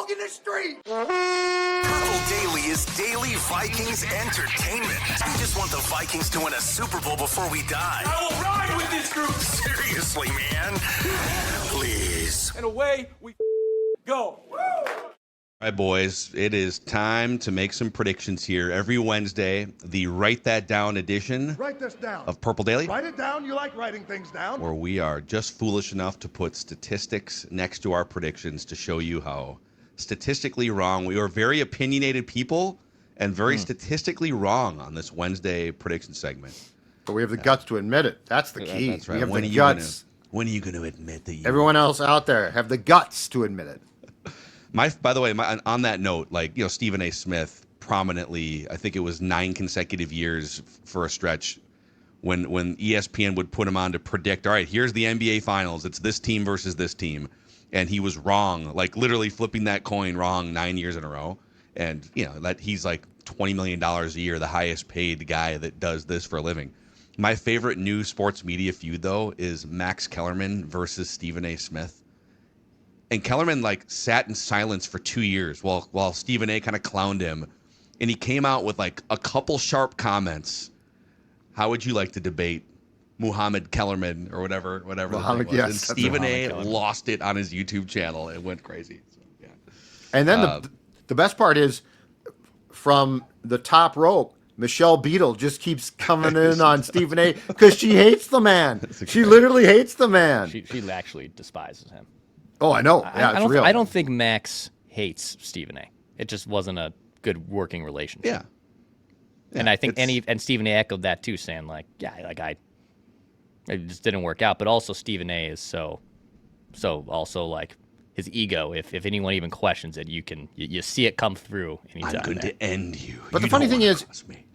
dog in the street. Purple Daily is daily Vikings entertainment. We just want the Vikings to win a Super Bowl before we die. I will ride with this group. Seriously, man. Please. And away we go. All right, boys, it is time to make some predictions here. Every Wednesday, the Write That Down edition Write this down. of Purple Daily, Write it down. You like writing things down. where we are just foolish enough to put statistics next to our predictions to show you how statistically wrong we are. Very opinionated people and very statistically wrong on this Wednesday prediction segment. But we have the guts to admit it. That's the key. That's right. We have When the are you guts. when are you going to admit that you... Everyone else out there have the guts to admit it. By the way, on that note, Stephen A. Smith prominently, I think it was 9 consecutive years for a stretch when ESPN would put him on to predict, all right, here's the NBA Finals. It's this team versus this team. And he was wrong, literally flipping that coin wrong 9 years in a row. And, that he's like $20 million a year, the highest paid guy that does this for a living. My favorite new sports media feud, though, is Max Kellerman versus Stephen A. Smith. And Kellerman sat in silence for 2 years while Stephen A. kind of clowned him, and he came out with a couple sharp comments. How would you like to debate Muhammad Kellerman or whatever Muhammad, the thing was? yes, And that's Stephen A. Kellerman. lost it on his YouTube channel. It went crazy. So, yeah. And then the best part is, from the top rope, Michelle Beadle just keeps coming in on Stephen A. because she hates the man. She literally hates the man. She actually despises him. Oh, I know. Yeah, it's real. I don't think Max hates Stephen A. It just wasn't a good working relationship. Yeah. And I think and Stephen A. echoed that too, saying it just didn't work out. But also Stephen A. is so also his ego. If anyone even questions it, you see it come through anytime. I'm going to end you. But You the funny don't thing wanna is, cross me.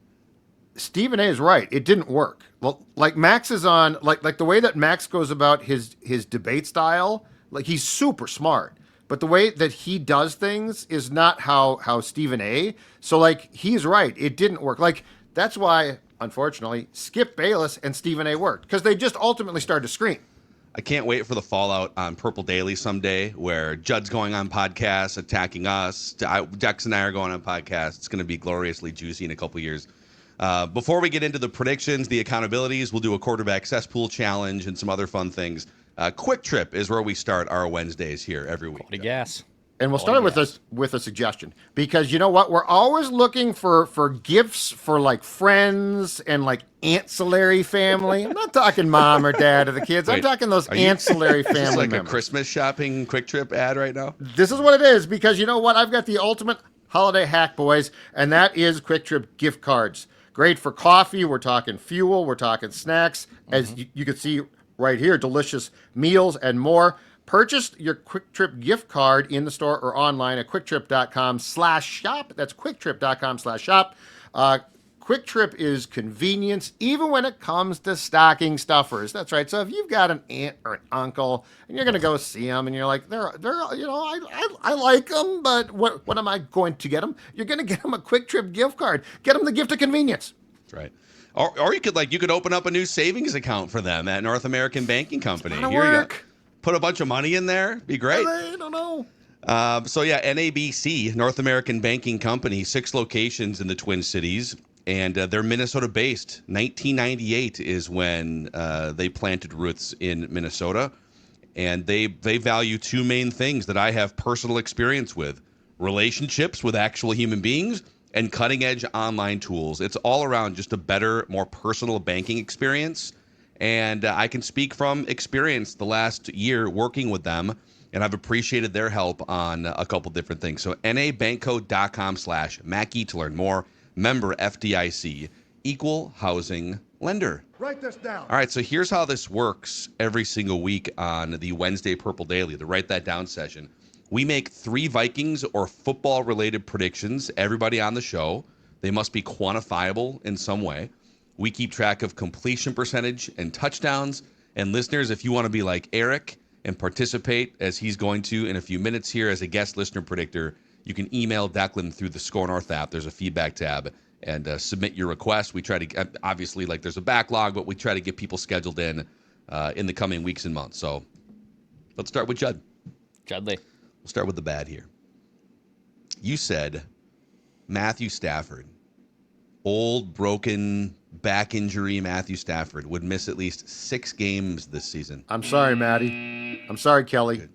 Stephen A. is right. It didn't work. Well, Max is on like the way that Max goes about his debate style. He's super smart, but the way that he does things is not how Stephen A. So he's right. It didn't work. That's why, unfortunately, Skip Bayless and Stephen A. worked, because they just ultimately started to scream. I can't wait for the fallout on Purple Daily someday, where Judd's going on podcasts attacking us. Dex and I are going on podcasts. It's going to be gloriously juicy in a couple years. Before we get into the predictions, the accountabilities, we'll do a quarterback cesspool challenge and some other fun things. Quick Trip is where we start our Wednesdays here every week. Quality gas. And we'll start with a suggestion, because you know what? We're always looking for gifts for friends and ancillary family. I'm not talking mom or dad or the kids. I'm talking those ancillary family Is this members. a Christmas shopping Quick Trip ad right now? This is what it is, because you know what? I've got the ultimate holiday hack, boys, and that is Quick Trip gift cards. Great for coffee. We're talking fuel. We're talking snacks. As you can see right here, delicious meals and more. Purchase your Quick Trip gift card in the store or online at quicktrip.com/shop. That's quicktrip.com/shop. Quick Trip is convenience, even when it comes to stocking stuffers. That's right. So if you've got an aunt or an uncle and you're going to go see them and you're like, I like them, but what am I going to get them? You're going to get them a Quick Trip gift card. Get them the gift of convenience. That's right. Or you could open up a new savings account for them at North American Banking Company. It's Here work. you go. Put a bunch of money in there. Be great. I don't know. NABC, North American Banking Company, 6 locations in the Twin Cities, and they're Minnesota-based. 1998 is when they planted roots in Minnesota, and they value 2 main things that I have personal experience with: relationships with actual human beings and cutting-edge online tools. It's all around just a better, more personal banking experience. And I can speak from experience the last year working with them, and I've appreciated their help on a couple different things. So nabankco.com/Mackey to learn more. Member FDIC, equal housing lender. Write this down. All right, so here's how this works every single week on the Wednesday Purple Daily, the Write That Down session. We make 3 Vikings or football-related predictions, everybody on the show. They must be quantifiable in some way. We keep track of completion percentage and touchdowns. And listeners, if you want to be like Eric and participate, as he's going to in a few minutes here as a guest listener predictor, you can email Declan through the Score North app. There's a feedback tab, and submit your request. We try to, obviously, there's a backlog, but we try to get people scheduled in the coming weeks and months. So let's start with Judd. Judley. We'll start with the bad here. You said Matthew Stafford, old, broken back injury Matthew Stafford, would miss at least 6 games this season. I'm sorry, Maddie. I'm sorry, Kelly.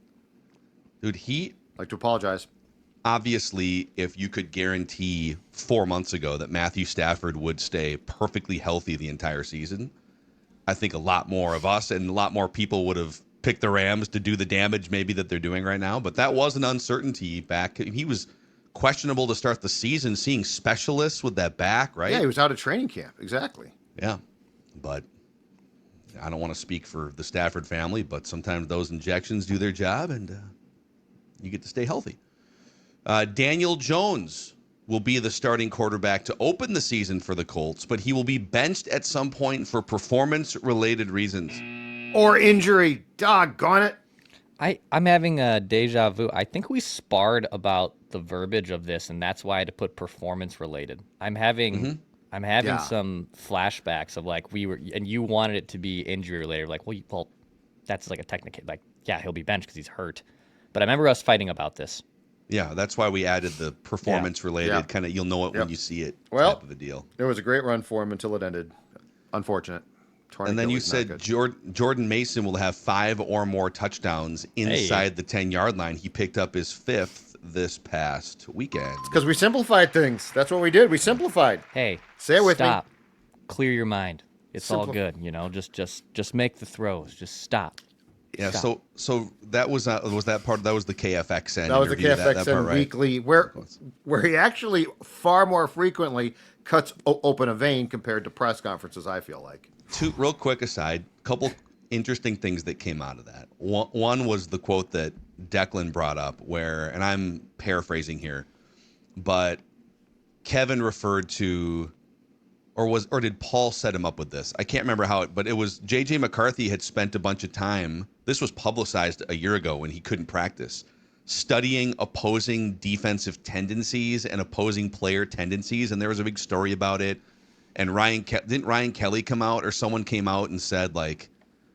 Dude, I'd like to apologize. obviously, if you could guarantee 4 months ago that Matthew Stafford would stay perfectly healthy the entire season, I think a lot more of us and a lot more people would have picked the Rams to do the damage maybe that they're doing right now. But that was an uncertainty back. He was questionable to start the season, seeing specialists with that back, right? Yeah, he was out of training camp. Exactly. Yeah. But I don't want to speak for the Stafford family, but sometimes those injections do their job and you get to stay healthy. Daniel Jones will be the starting quarterback to open the season for the Colts, but he will be benched at some point for performance-related reasons. Or injury. Doggone it. I'm having a deja vu. I think we sparred about the verbiage of this, and that's why I had to put performance-related. I'm having Yeah. some flashbacks of like we were, and you wanted it to be injury-related. Like, well, that's like a technical. Like, yeah, he'll be benched because he's hurt. But I remember us fighting about this. Yeah, that's why we added the performance-related Yeah. kind of, you'll know it when you see it Well, type of a deal. It was a great run for him until it ended. Unfortunate. Torn And then you Achilles, not said good. Jordan Mason will have 5 or more touchdowns inside the 10-yard line. He picked up his 5th this past weekend. Because we simplified things. That's what we did. We simplified. Hey, Say it with me. stop. Clear your mind. It's all Simpli- good. You know, just make the throws. Just stop. Yeah, Stop. so that was that part. That was the KFXN. That was the interview, KFXN part, right? weekly, where he actually far more frequently cuts open a vein compared to press conferences. I feel like. Two real quick aside, couple interesting things that came out of that. One was the quote that Declan brought up, where, and I'm paraphrasing here, but Kevin referred to, or did Paul set him up with this? I can't remember how but it was JJ McCarthy had spent a bunch of time. This was publicized a year ago when he couldn't practice, studying opposing defensive tendencies and opposing player tendencies, and there was a big story about it. And didn't Ryan Kelly come out, or someone came out and said, like,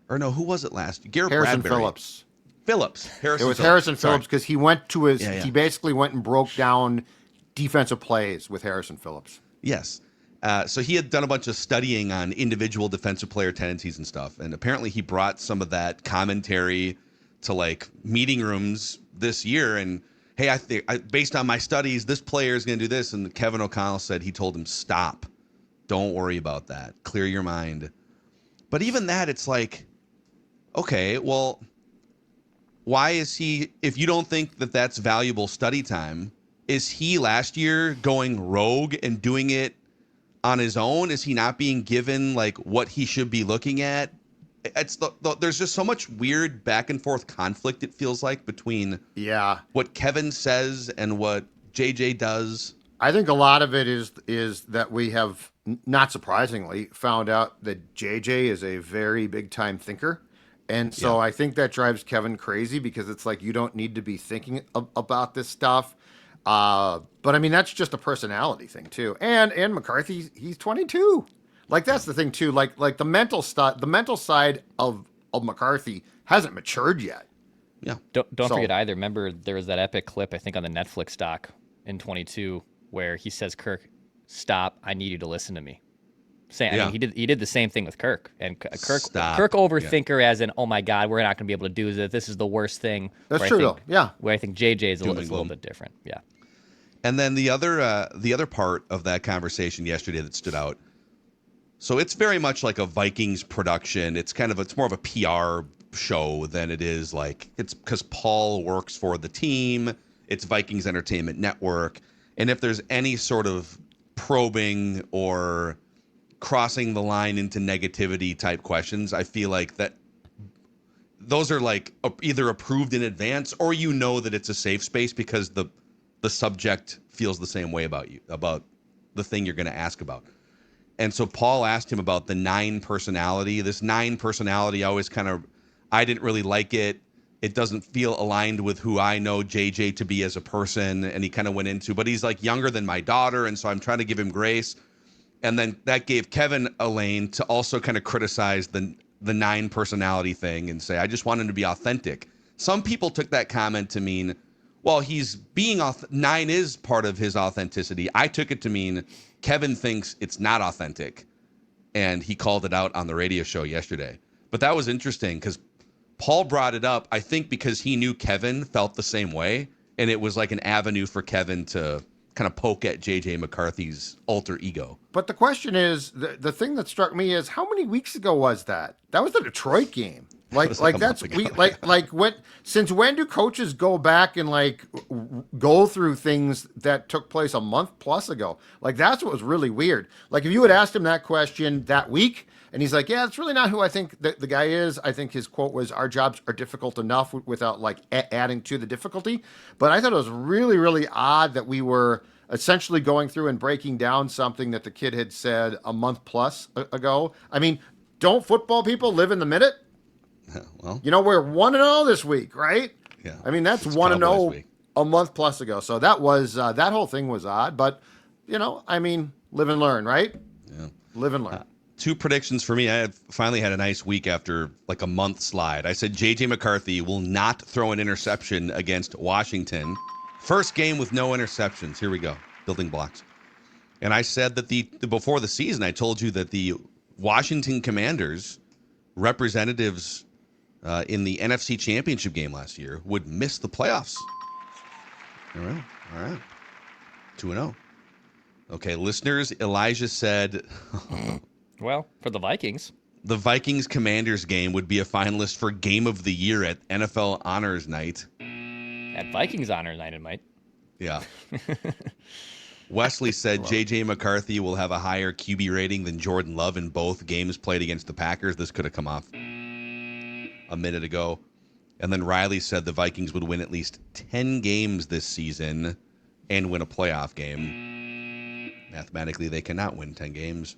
or no, who was it last year? Garrett Harrison Bradbury. Phillips. Harrison It was Phillips. Harrison Sorry. Phillips because he went to his. Yeah. He basically went and broke down defensive plays with Harrison Phillips. Yes. So he had done a bunch of studying on individual defensive player tendencies and stuff. And apparently he brought some of that commentary to like meeting rooms this year. And hey, I think based on my studies, this player is going to do this. And Kevin O'Connell said he told him, stop. Don't worry about that. Clear your mind. But even that, it's like, okay, well, why is he, if you don't think that that's valuable study time, is he last year going rogue and doing it on his own? Is he not being given like what he should be looking at? It's there's just so much weird back and forth conflict, it feels like, between what Kevin says and what JJ does. I think a lot of it is that we have, not surprisingly, found out that JJ is a very big time thinker. And so I think that drives Kevin crazy because it's like, you don't need to be thinking about this stuff. But I mean, that's just a personality thing too. And McCarthy, he's 22. Like, that's the thing too. Like the mental side of McCarthy hasn't matured yet. Yeah. Don't forget either. Remember, there was that epic clip, I think, on the Netflix doc in 22 where he says, Kirk, stop. I need you to listen to me. I mean, he did the same thing with Kirk. And Kirk overthinker as in, oh my God, we're not going to be able to do this. This is the worst thing. That's true, though. Yeah. Where I think JJ is a little bit different. Yeah. And then the other part of that conversation yesterday that stood out. So it's very much like a Vikings production. It's more of a PR show than it is like, it's because Paul works for the team. It's Vikings Entertainment Network. And if there's any sort of probing or crossing the line into negativity type questions, I feel like that those are like either approved in advance, or you know that it's a safe space because the subject feels the same way about the thing you're going to ask about. And so Paul asked him about the 9 personality. This 9 personality I didn't really like it. It doesn't feel aligned with who I know JJ to be as a person. And he kind of went into, but he's like younger than my daughter. And so I'm trying to give him grace. And then that gave Kevin a lane to also kind of criticize the 9 personality thing and say, I just want him to be authentic. Some people took that comment to mean, Well, he's being 9 is part of his authenticity. I took it to mean Kevin thinks it's not authentic, and he called it out on the radio show yesterday. But that was interesting because Paul brought it up, I think, because he knew Kevin felt the same way, and it was like an avenue for Kevin to kind of poke at JJ McCarthy's alter ego. But the question is, the thing that struck me is, how many weeks ago was that? That was the Detroit game. Like that's since when do coaches go back and go through things that took place a month plus ago? Like, that's what was really weird. Like, if you had asked him that question that week and he's like, yeah, it's really not who I think the guy is. I think his quote was, our jobs are difficult enough without adding to the difficulty. But I thought it was really, really odd that we were essentially going through and breaking down something that the kid had said a month plus ago. I mean, don't football people live in the minute? Well, we're 1-0 this week, right? Yeah. I mean, that's It's 1-0 Cowboys week. a month plus ago. So that was that whole thing was odd, but I mean, live and learn, right? Yeah. Live and learn. 2 predictions for me. I finally had a nice week after like a month slide. I said JJ McCarthy will not throw an interception against Washington. First game with no interceptions. Here we go. Building blocks. And I said that before the season, I told you that the Washington Commanders representatives in the NFC Championship game last year would miss the playoffs. All right. 2-0. Okay, listeners, Elijah said Well, for the Vikings. the Vikings Commanders game would be a finalist for Game of the Year at NFL Honors Night. At Vikings Honor Night, it might. Yeah. Wesley said JJ McCarthy will have a higher QB rating than Jordan Love in both games played against the Packers. This could have come off a minute ago. And then Riley said the Vikings would win at least 10 games this season and win a playoff game. Mathematically, they cannot win 10 games.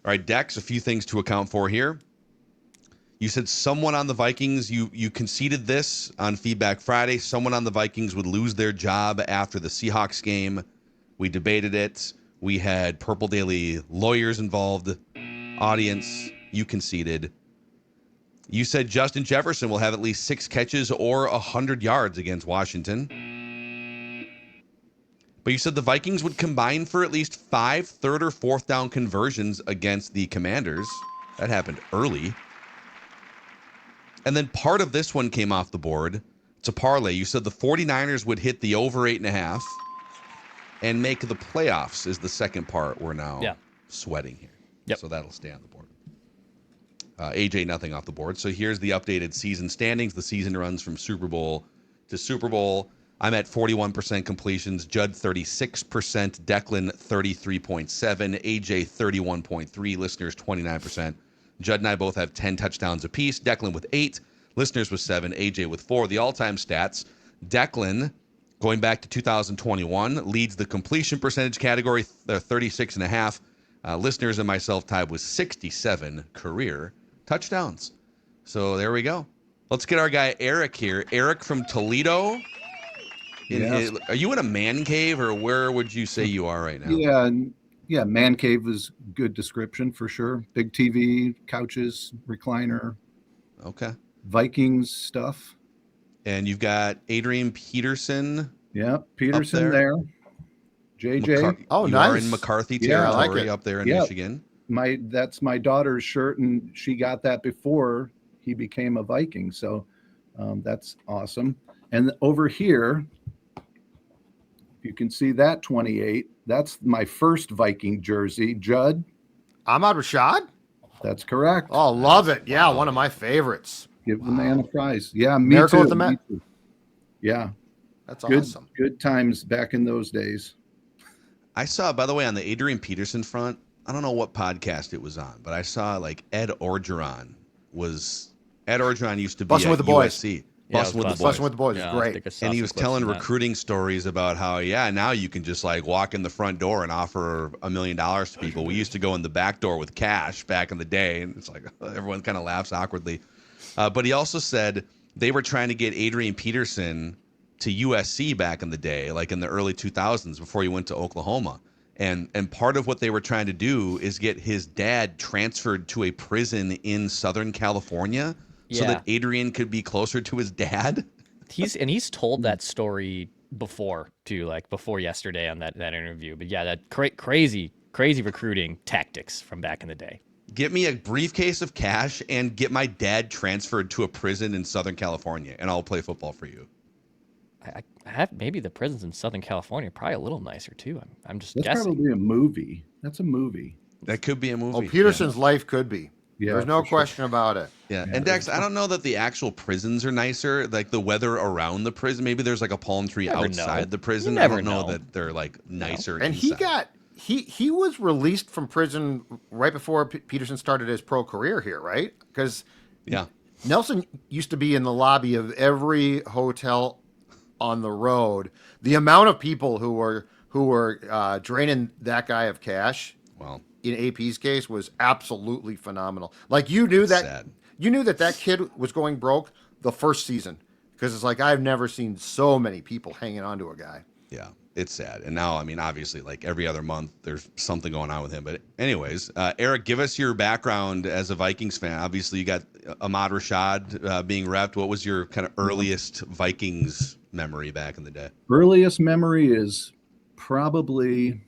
All right, Dex, a few things to account for here. You said someone on the Vikings, you conceded this on Feedback Friday, someone on the Vikings would lose their job after the Seahawks game. We debated it. We had Purple Daily lawyers involved. Audience, you conceded. You said Justin Jefferson will have at least 6 catches or 100 yards against Washington. But you said the Vikings would combine for at least 5 third or fourth down conversions against the Commanders. That happened early. And then part of this one came off the board. It's a parlay. You said the 49ers would hit the over 8.5 and make the playoffs is the second part we're now sweating here. Yep. So that'll stay on the board. AJ, nothing off the board. So here's the updated season standings. The season runs from Super Bowl to Super Bowl. I'm at 41% completions. Judd, 36%. Declan, 33.7. AJ, 31.3. Listeners, 29%. Judd and I both have 10 touchdowns apiece. Declan with 8. Listeners with 7. AJ with 4. The all-time stats. Declan, going back to 2021, leads the completion percentage category, 36.5. Listeners and myself tied with 67 career touchdowns. So there we go. Let's get our guy Eric here. Eric from Toledo. Yes. Are you in a man cave, or where would you say you are right now? Yeah, man cave is good description for sure. Big TV, couches, recliner. Okay. Vikings stuff. And you've got Adrian Peterson. Yeah, Peterson there. JJ. Oh, you nice. are in McCarthy Yeah, I territory like it. up there in Yeah. Michigan. That's my daughter's shirt, and she got that before he became a Viking. So that's awesome. And over here, you can see that 28. That's my first Viking jersey. Judd, Ahmad Rashad? that's correct. Oh, love it. Yeah, one of my favorites. Give the man a prize. Yeah, me Miracle too. with the Me Met. too. Yeah, That's good, awesome. good times back in those days. I saw, by the way, on the Adrian Peterson front, I don't know what podcast it was on, but I saw like Ed Orgeron used to be Bussin' at with the Boys. USC. Yeah, Bussin' with the it was Boys. Bussin' with the Boys is Yeah, I great. think I saw And he some was clips telling from that. recruiting stories about how, now you can just like walk in the front door and offer $1 million to people. We used to go in the back door with cash back in the day, and it's like everyone kind of laughs awkwardly. But he also said they were trying to get Adrian Peterson to USC back in the day, like in the early 2000s before he went to Oklahoma. And part of what they were trying to do is get his dad transferred to a prison in Southern California so Yeah. that Adrian could be closer to his dad. he's told that story before too, like before yesterday on that interview. But yeah, that crazy recruiting tactics from back in the day. Get me a briefcase of cash and get my dad transferred to a prison in Southern California, and I'll play football for you. I have maybe the prisons in Southern California are probably a little nicer too. I'm just That's guessing. probably a movie. That's a movie. That could be a movie. Oh, Peterson's life could be. Yeah, There's no for sure. question about it. Yeah. And Dex, I don't know that the actual prisons are nicer. Like the weather around the prison, maybe there's like a palm tree Never outside know. the prison. You I never don't know know. that they're like nicer. And inside. he was released from prison right before Peterson started his pro career here, right? Because Yeah. Nelson used to be in the lobby of every hotel on the road. The amount of people who were draining that guy of cash, Well, in AP's case, was absolutely phenomenal. Like you knew that sad. that kid was going broke the first season, because it's like I've never seen so many people hanging on to a guy. Yeah, it's sad. And now, I mean, obviously, like every other month, there's something going on with him. But anyways, Eric, give us your background as a Vikings fan. Obviously, you got Ahmad Rashad being repped. What was your kind of earliest Vikings memory back in the day? Earliest memory is probably,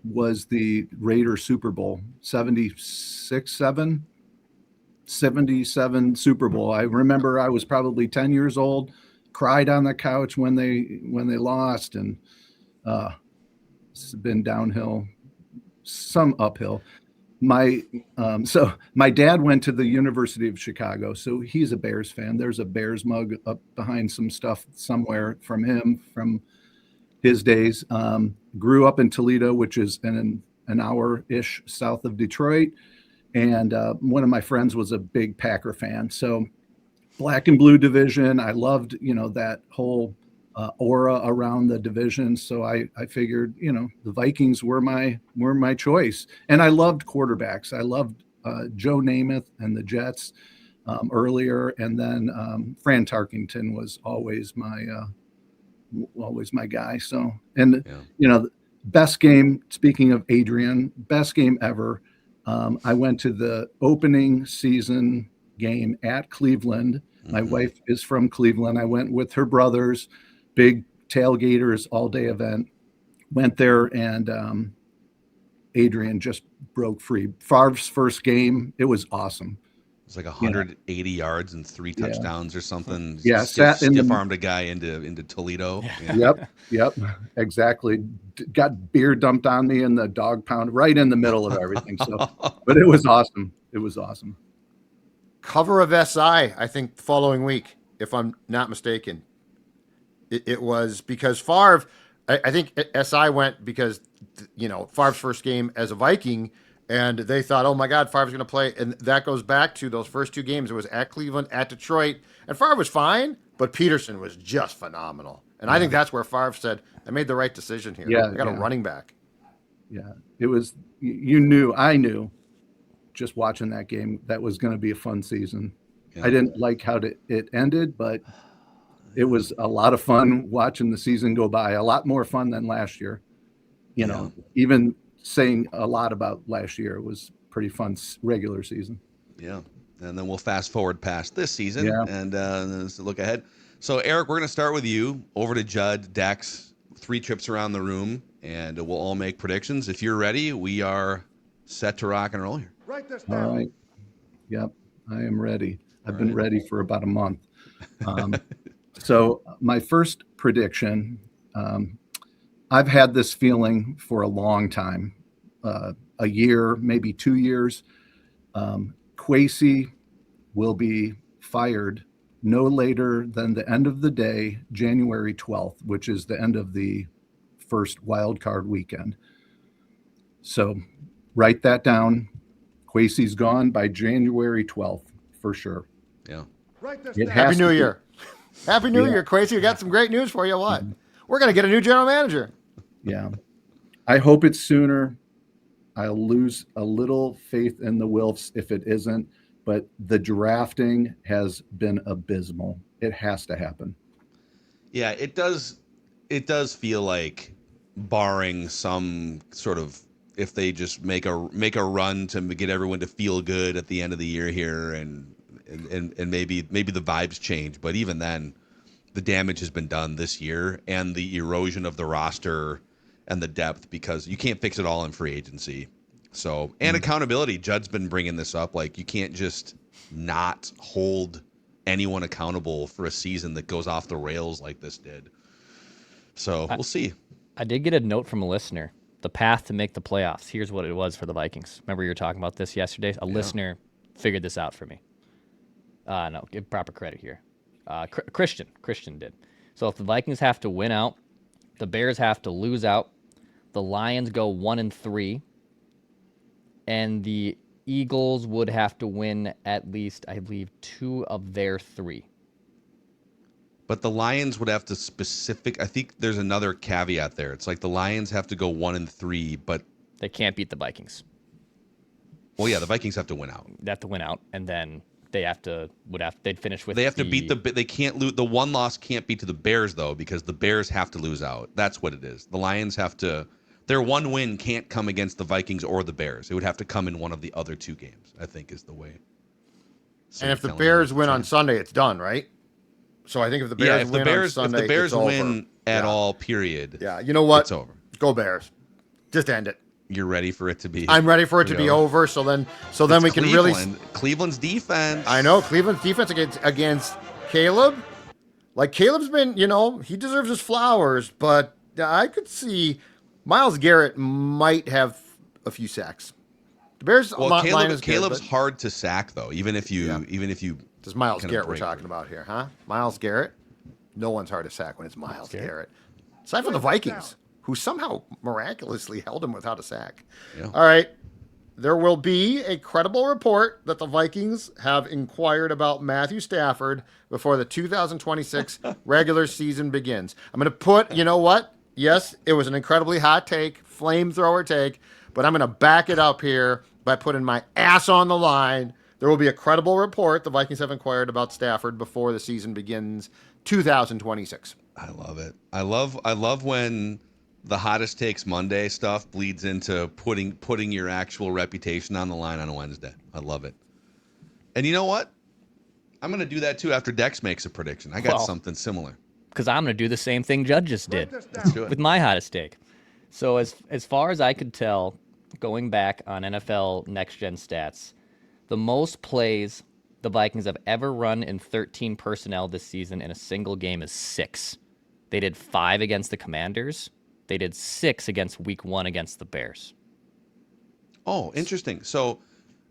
was the Raiders Super Bowl, 77 Super Bowl. I remember I was probably 10 years old, cried on the couch when they lost, and it's been downhill, some uphill. So my dad went to the University of Chicago, so he's a Bears fan. There's a Bears mug up behind some stuff somewhere from him from his days. Grew up in Toledo, which is an hour-ish south of Detroit. And one of my friends was a big Packer fan. So black and blue division, I loved, that whole aura around the division. So I figured, the Vikings were my choice. And I loved quarterbacks. I loved Joe Namath and the Jets earlier. And then Fran Tarkington was always my guy. So, and best game, speaking of Adrian, best game ever. I went to the opening season game at Cleveland. My wife is from Cleveland. I went with her brothers, big tailgaters, all day event. Went there, and Adrian just broke free. Favre's first game, it was awesome. It's like 180 yards and 3 touchdowns or something. Yeah, stiff armed a guy into Toledo. Yeah. Yep, exactly. Got beer dumped on me in the dog pound right in the middle of everything. So, but it was awesome. It was awesome. Cover of SI, I think, the following week, if I'm not mistaken. It was because Favre, I think SI went because, Favre's first game as a Viking, and they thought, oh my God, Favre's going to play. And that goes back to those first 2 games. It was at Cleveland, at Detroit. And Favre was fine, but Peterson was just phenomenal. And I think that's where Favre said, I made the right decision here. I got a running back. Yeah, it was, I knew just watching that game, that was going to be a fun season. Yeah. I didn't like how it ended, but it was a lot of fun watching the season go by. A lot more fun than last year. Even saying a lot about last year, it was pretty fun regular season. Yeah. And then we'll fast forward past this season and let's look ahead. So Eric, we're going to start with you, over to Judd, Dex, 3 trips around the room, and we'll all make predictions. If you're ready, we are set to rock and roll here. Write this down. All right. Yep. I am ready. I've been ready for about a month. So my first prediction, I've had this feeling for a long time, a year, maybe 2 years. Kwesi will be fired no later than the end of the day, January 12th, which is the end of the first wild card weekend. So write that down. Kwesi's gone by January 12th for sure. Yeah. Write this It down. has Happy to New be. Year. Happy New Year, Kwesi. We got some great news for you. What? We're going to get a new general manager. Yeah. I hope it's sooner. I'll lose a little faith in the Wilfs if it isn't, but the drafting has been abysmal. It has to happen. Yeah, it does feel like, barring some sort of, if they just make a run to get everyone to feel good at the end of the year here, and and maybe the vibes change. But even then, the damage has been done this year, and the erosion of the roster and the depth, because you can't fix it all in free agency. So, and accountability. Judd's been bringing this up. Like, you can't just not hold anyone accountable for a season that goes off the rails like this did. So we'll see. I did get a note from a listener. The path to make the playoffs. Here's what it was for the Vikings. Remember you were talking about this yesterday? A listener figured this out for me. No, give proper credit here. Christian did. So if the Vikings have to win out, the Bears have to lose out, the Lions go 1-3, and the Eagles would have to win at least, I believe, 2 of their 3. But the Lions would have to I think there's another caveat there. It's like the Lions have to go 1-3, but they can't beat the Vikings. Well, yeah, the Vikings have to win out. They have to win out, and then they'd finish with. They have to beat they can't lose. The one loss can't be to the Bears though, because the Bears have to lose out. That's what it is. The Lions have to. Their one win can't come against the Vikings or the Bears. It would have to come in one of the other 2 games, I think, is the way. So and if the Bears win on Sunday, it's done, right? So I think if the Bears win on Sunday, if the Bears it's win over. at all, period. Yeah, you know what? It's over. Go Bears. Just end it. You're ready for it to be. I'm ready for it to be over. So then we can really. Cleveland's defense. I know Cleveland's defense against Caleb. Like, Caleb's been, he deserves his flowers, but I could see Myles Garrett might have a few sacks. The Bears. Well, Caleb's hard to sack though. Even if you. This is Myles Garrett we're talking about here, huh? Myles Garrett. No one's hard to sack when it's Myles Garrett. Aside from the Vikings, who somehow miraculously held him without a sack. Yeah. All right. There will be a credible report that the Vikings have inquired about Matthew Stafford before the 2026 regular season begins. I'm going to put, you know what? Yes, it was an incredibly hot take, flamethrower take, but I'm going to back it up here by putting my ass on the line. There will be a credible report. The Vikings have inquired about Stafford before the season begins 2026. I love it. I love when the hottest takes Monday stuff bleeds into putting your actual reputation on the line on a Wednesday. I love it. And you know what? I'm going to do that too after Dex makes a prediction. I got something similar. Because I'm going to do the same thing Judd just did with my hottest take. So as far as I could tell, going back on NFL Next Gen stats, the most plays the Vikings have ever run in 13 personnel this season in a single game is 6. They did 5 against the Commanders. They did 6 against Week 1 against the Bears. Oh, interesting. So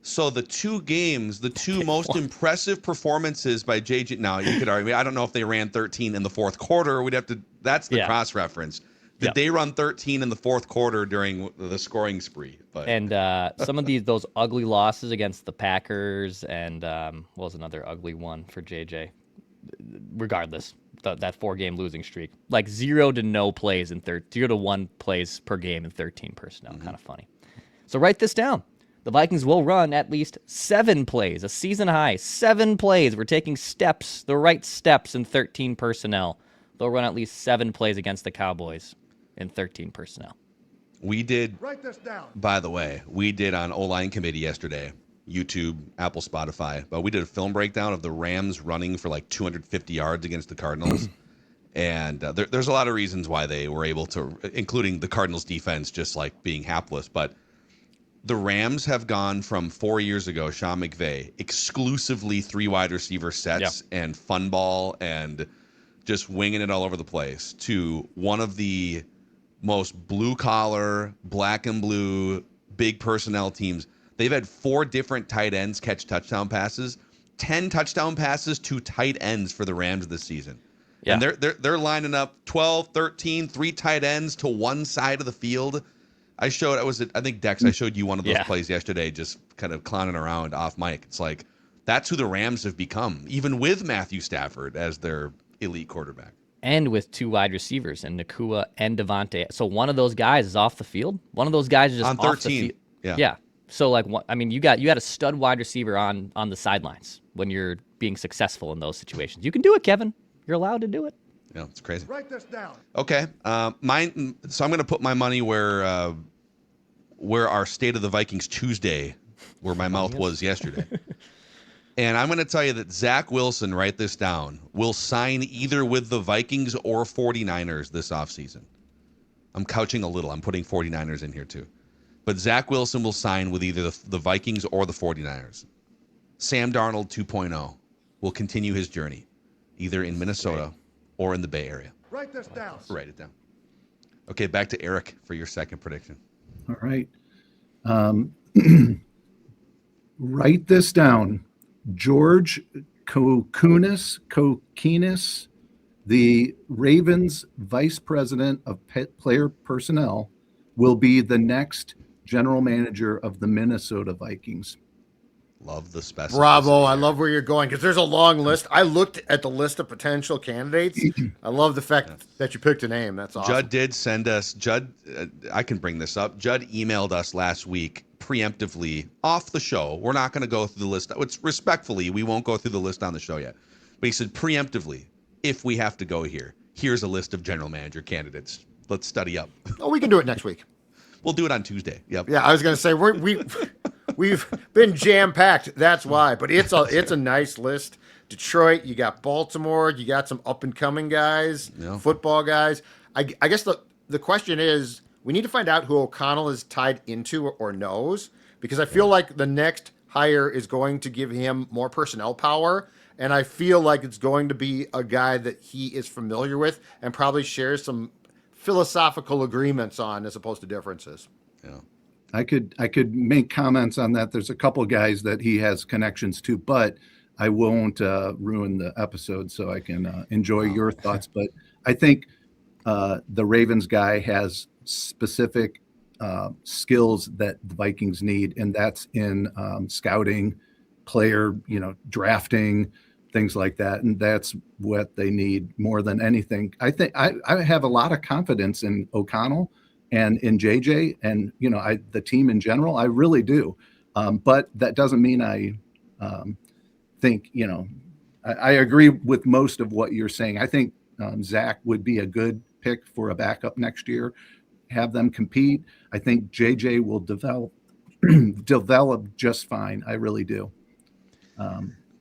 the 2 games, the 2 most impressive performances by JJ. Now you could argue. I don't know if they ran 13 in the fourth quarter. We'd have to. That's the cross reference. Did they run 13 in the fourth quarter during the scoring spree? But some of those ugly losses against the Packers and what was another ugly one for JJ? Regardless, that 4-game losing streak, like 0 to no plays in 0 to 1 plays per game in 13 personnel. Kind of funny. So write this down. The Vikings will run at least 7 plays, a season high, 7 plays. We're taking steps, the right steps in 13 personnel. They'll run at least 7 plays against the Cowboys in 13 personnel. We did, Write this down. By the way, we did on O-Line Committee yesterday, YouTube, Apple, Spotify, but we did a film breakdown of the Rams running for like 250 yards against the Cardinals. And there's a lot of reasons why they were able to, including the Cardinals defense just like being hapless. But the Rams have gone from 4 years ago, Sean McVay, exclusively 3 wide receiver sets and fun ball and just winging it all over the place, to one of the most blue-collar, black and blue, big personnel teams. They've had 4 different tight ends catch touchdown passes, 10 touchdown passes to tight ends for the Rams this season. Yeah. And they're lining up 12, 13, 3 tight ends to one side of the field. I think Dex, I showed you one of those plays yesterday, just kind of clowning around off mic. It's like, that's who the Rams have become, even with Matthew Stafford as their elite quarterback. And with 2 wide receivers, and Nakua and Devontae. So one of those guys is off the field. One of those guys is just on 13. Off the field. Yeah. So you got a stud wide receiver on the sidelines when you're being successful in those situations. You can do it, Kevin. You're allowed to do it. Yeah, it's crazy. Write this down. Okay. So I'm going to put my money where our State of the Vikings Tuesday, where my mouth was yesterday. And I'm going to tell you that Zach Wilson, write this down, will sign either with the Vikings or 49ers this offseason. I'm couching a little. I'm putting 49ers in here too. But Zach Wilson will sign with either the Vikings or the 49ers. Sam Darnold 2.0 will continue his journey, either in Minnesota or in the Bay Area. Write this down. Write it down. Okay, back to Eric for your second prediction. All right. Write this down. George Kokinis, the Ravens vice president of player personnel, will be the next general manager of the Minnesota Vikings. Love the specificity. Bravo. I love where you're going because there's a long list. I looked at the list of potential candidates. I love the fact that you picked a name. That's awesome. Judd did send us, I can bring this up. Judd emailed us last week preemptively off the show. We're not going to go through the list. It's respectfully, we won't go through the list on the show yet. But he said preemptively, if we have to go here, here's a list of general manager candidates. Let's study up. Oh, we can do it next week. We'll do it on Tuesday. Yep. Yeah, I was going to say we've been jam packed. That's why. But it's a nice list. Detroit, you got Baltimore, you got some up and coming guys, football guys. I guess the question is, we need to find out who O'Connell is tied into or knows, because I feel like the next hire is going to give him more personnel power, and I feel like it's going to be a guy that he is familiar with and probably shares some philosophical agreements on as opposed to differences. Yeah. I could make comments on that. There's a couple guys that he has connections to, but I won't ruin the episode so I can enjoy your thoughts. But I think the Ravens guy has specific skills that the Vikings need, and that's in scouting, player, drafting, things like that. And that's what they need more than anything. I think I have a lot of confidence in O'Connell and in JJ and, the team in general. I really do. But that doesn't mean I think, I agree with most of what you're saying. I think Zach would be a good pick for a backup next year, have them compete. I think JJ will develop just fine. I really do.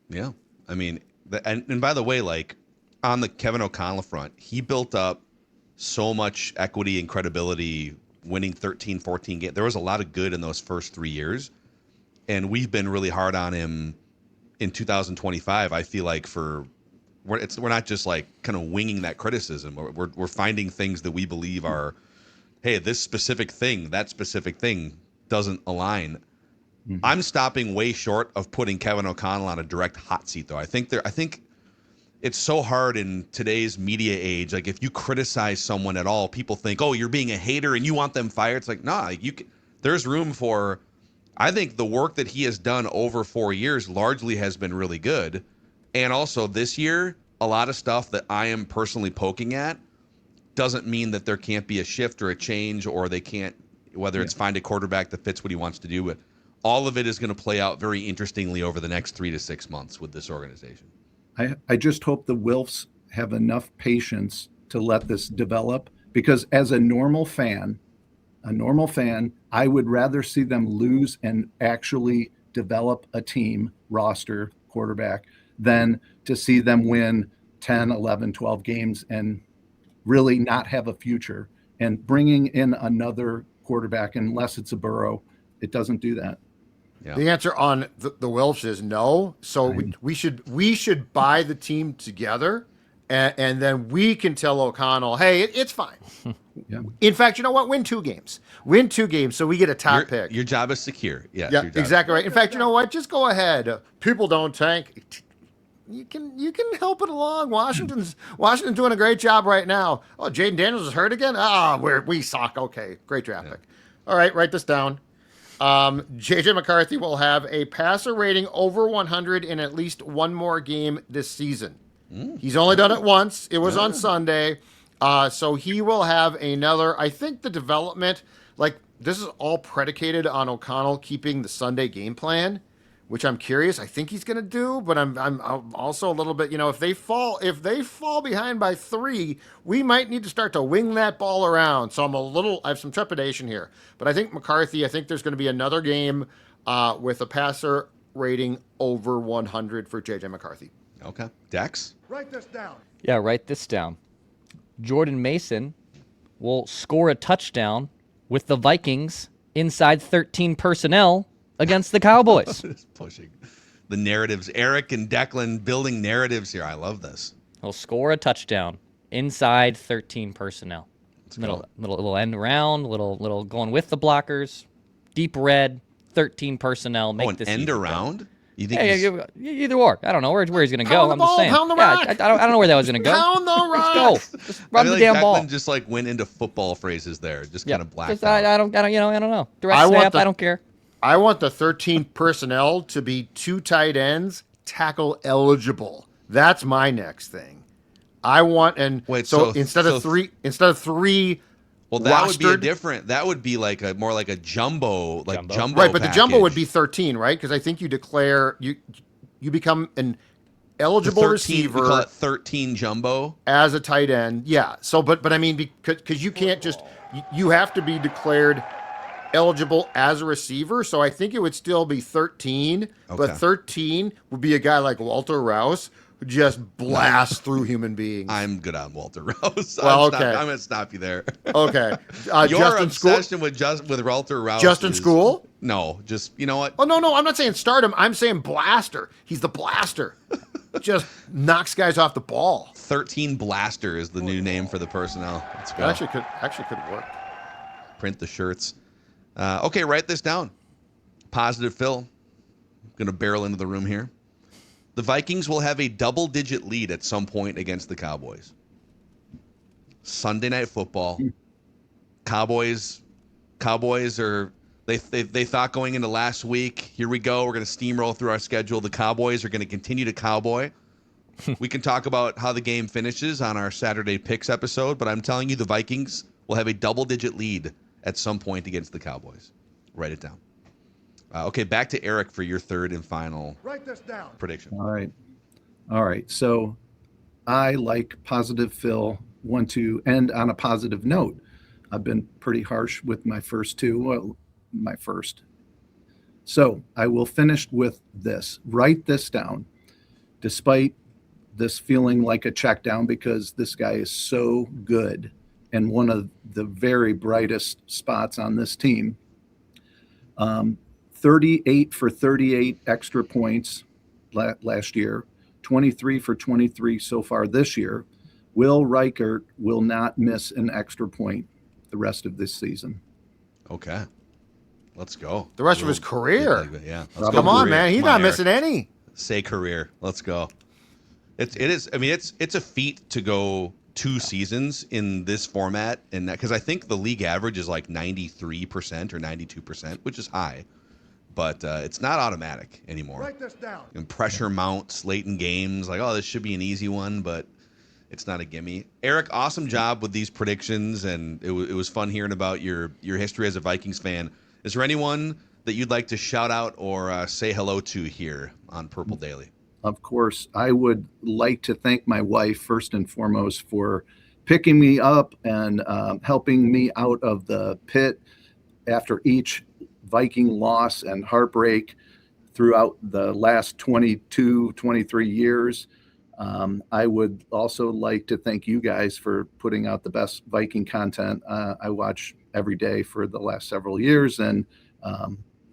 Yeah. I mean, and by the way, like on the Kevin O'Connell front, he built up so much equity and credibility winning 13, 14 games. There was a lot of good in those first 3 years. And we've been really hard on him in 2025. I feel like we're not just like kind of winging that criticism. We're finding things that we believe are, hey, this specific thing, that specific thing doesn't align. Mm-hmm. I'm stopping way short of putting Kevin O'Connell on a direct hot seat, though. I think it's so hard in today's media age. Like, if you criticize someone at all, people think, oh, you're being a hater and you want them fired. It's like, nah, there's room for. I think the work that he has done over 4 years largely has been really good. And also this year, a lot of stuff that I am personally poking at doesn't mean that there can't be a shift or a change, or they can't, whether it's find a quarterback that fits what he wants to do. But all of it is going to play out very interestingly over the next 3 to 6 months with this organization. I just hope the Wilfs have enough patience to let this develop, because as a normal fan, I would rather see them lose and actually develop a team, roster, quarterback, than to see them win 10, 11, 12 games and really not have a future. And bringing in another quarterback, unless it's a Burrow, it doesn't do that. Yeah. The answer on the Wilfs is no. So we should buy the team together, and then we can tell O'Connell, hey, it's fine. Yeah. In fact, you know what? Win 2 games, so we get a top pick. Your job is secure. Yes, yeah, exactly right. In fact, you know what? Just go ahead. People don't tank. You can help it along. Washington's doing a great job right now. Oh, Jaden Daniels is hurt again. We suck. Okay, great draft pick. All right, write this down. JJ McCarthy will have a passer rating over 100 in at least one more game this season. He's only done it once. It was on Sunday. So he will have another. I think the development, this is all predicated on O'Connell keeping the Sunday game plan, which I'm curious. I think he's going to do, but I'm also a little bit, if they fall behind by 3, we might need to start to wing that ball around. So I have some trepidation here, but I think McCarthy, there's going to be another game with a passer rating over 100 for JJ McCarthy. Okay. Dex? Write this down. Yeah, write this down. Jordan Mason will score a touchdown with the Vikings inside 13 personnel against the Cowboys. Just pushing the narratives. Eric and Declan building narratives here. I love this. He'll score a touchdown inside 13 personnel. Little end around, little going with the blockers, deep red, 13 personnel. Make this end easy, around? You think either or. I don't know where he's going to go. Pound the I'm just ball, saying. pound the Yeah, rock. I don't know where that was going to go. Pound the rock. Let's go. Just run I feel the damn like ball. Declan just like went into football phrases there, just kind of blacked out. I don't know. Direct I want snap. the- I don't care. I want the 13 personnel to be 2 tight ends, tackle eligible. That's my next thing. I want instead of three. Well, that would be a rostered- different. That would be like more like a jumbo jumbo. Right, but the jumbo package. would be 13, right? Because I think you declare you become an eligible 13, receiver. We call it 13 jumbo. As a tight end. Yeah. So, but I mean, because you can't just you have to be declared eligible as a receiver. So I think it would still be 13, but 13 would be a guy like Walter Rouse who just blasts through human beings. I'm good on Walter Rouse. Well, I'm going to stop you there. Okay. Your Justin obsession with Walter Rouse. Justin School? No, just you know what? Oh no, I'm not saying start him. I'm saying blaster. He's the blaster. Just knocks guys off the ball. 13 Blaster is the new name for the personnel. Let's go. That actually could work. Print the shirts. Okay, write this down. Positive Phil. I'm going to barrel into the room here. The Vikings will have a double-digit lead at some point against the Cowboys. Sunday Night Football. Cowboys are they thought going into last week, here we go, we're going to steamroll through our schedule. The Cowboys are going to continue to cowboy. We can talk about how the game finishes on our Saturday Picks episode, but I'm telling you the Vikings will have a double-digit lead at some point against the Cowboys. Write it down. Okay, back to Eric for your third and final Write this down. prediction. All right. So I, like Positive Phil, want to end on a positive note. I've been pretty harsh with my first two. Well, my first. So I will finish with this. Write this down. Despite this feeling like a check down, because this guy is so good and one of the very brightest spots on this team. 38 for 38 extra points last year, 23 for 23 so far this year. Will Reichert will not miss an extra point the rest of this season. Okay. Let's go. The rest of his career. Yeah. Let's go Come on, career. man. He's Come on, not missing Eric. any. Say career. Let's go. It is. I mean, it's a feat to go 2 seasons in this format, and because I think the league average is like 93% or 92%, which is high, but it's not automatic anymore. Write this down. And pressure mounts late in games, like, oh, this should be an easy one, but it's not a gimme. Eric, awesome job with these predictions, and it was fun hearing about your history as a Vikings fan. Is there anyone that you'd like to shout out or say hello to here on Purple Daily? Of course, I would like to thank my wife first and foremost for picking me up and helping me out of the pit after each Viking loss and heartbreak throughout the last 22, 23 years. I would also like to thank you guys for putting out the best Viking content. I watch every day for the last several years and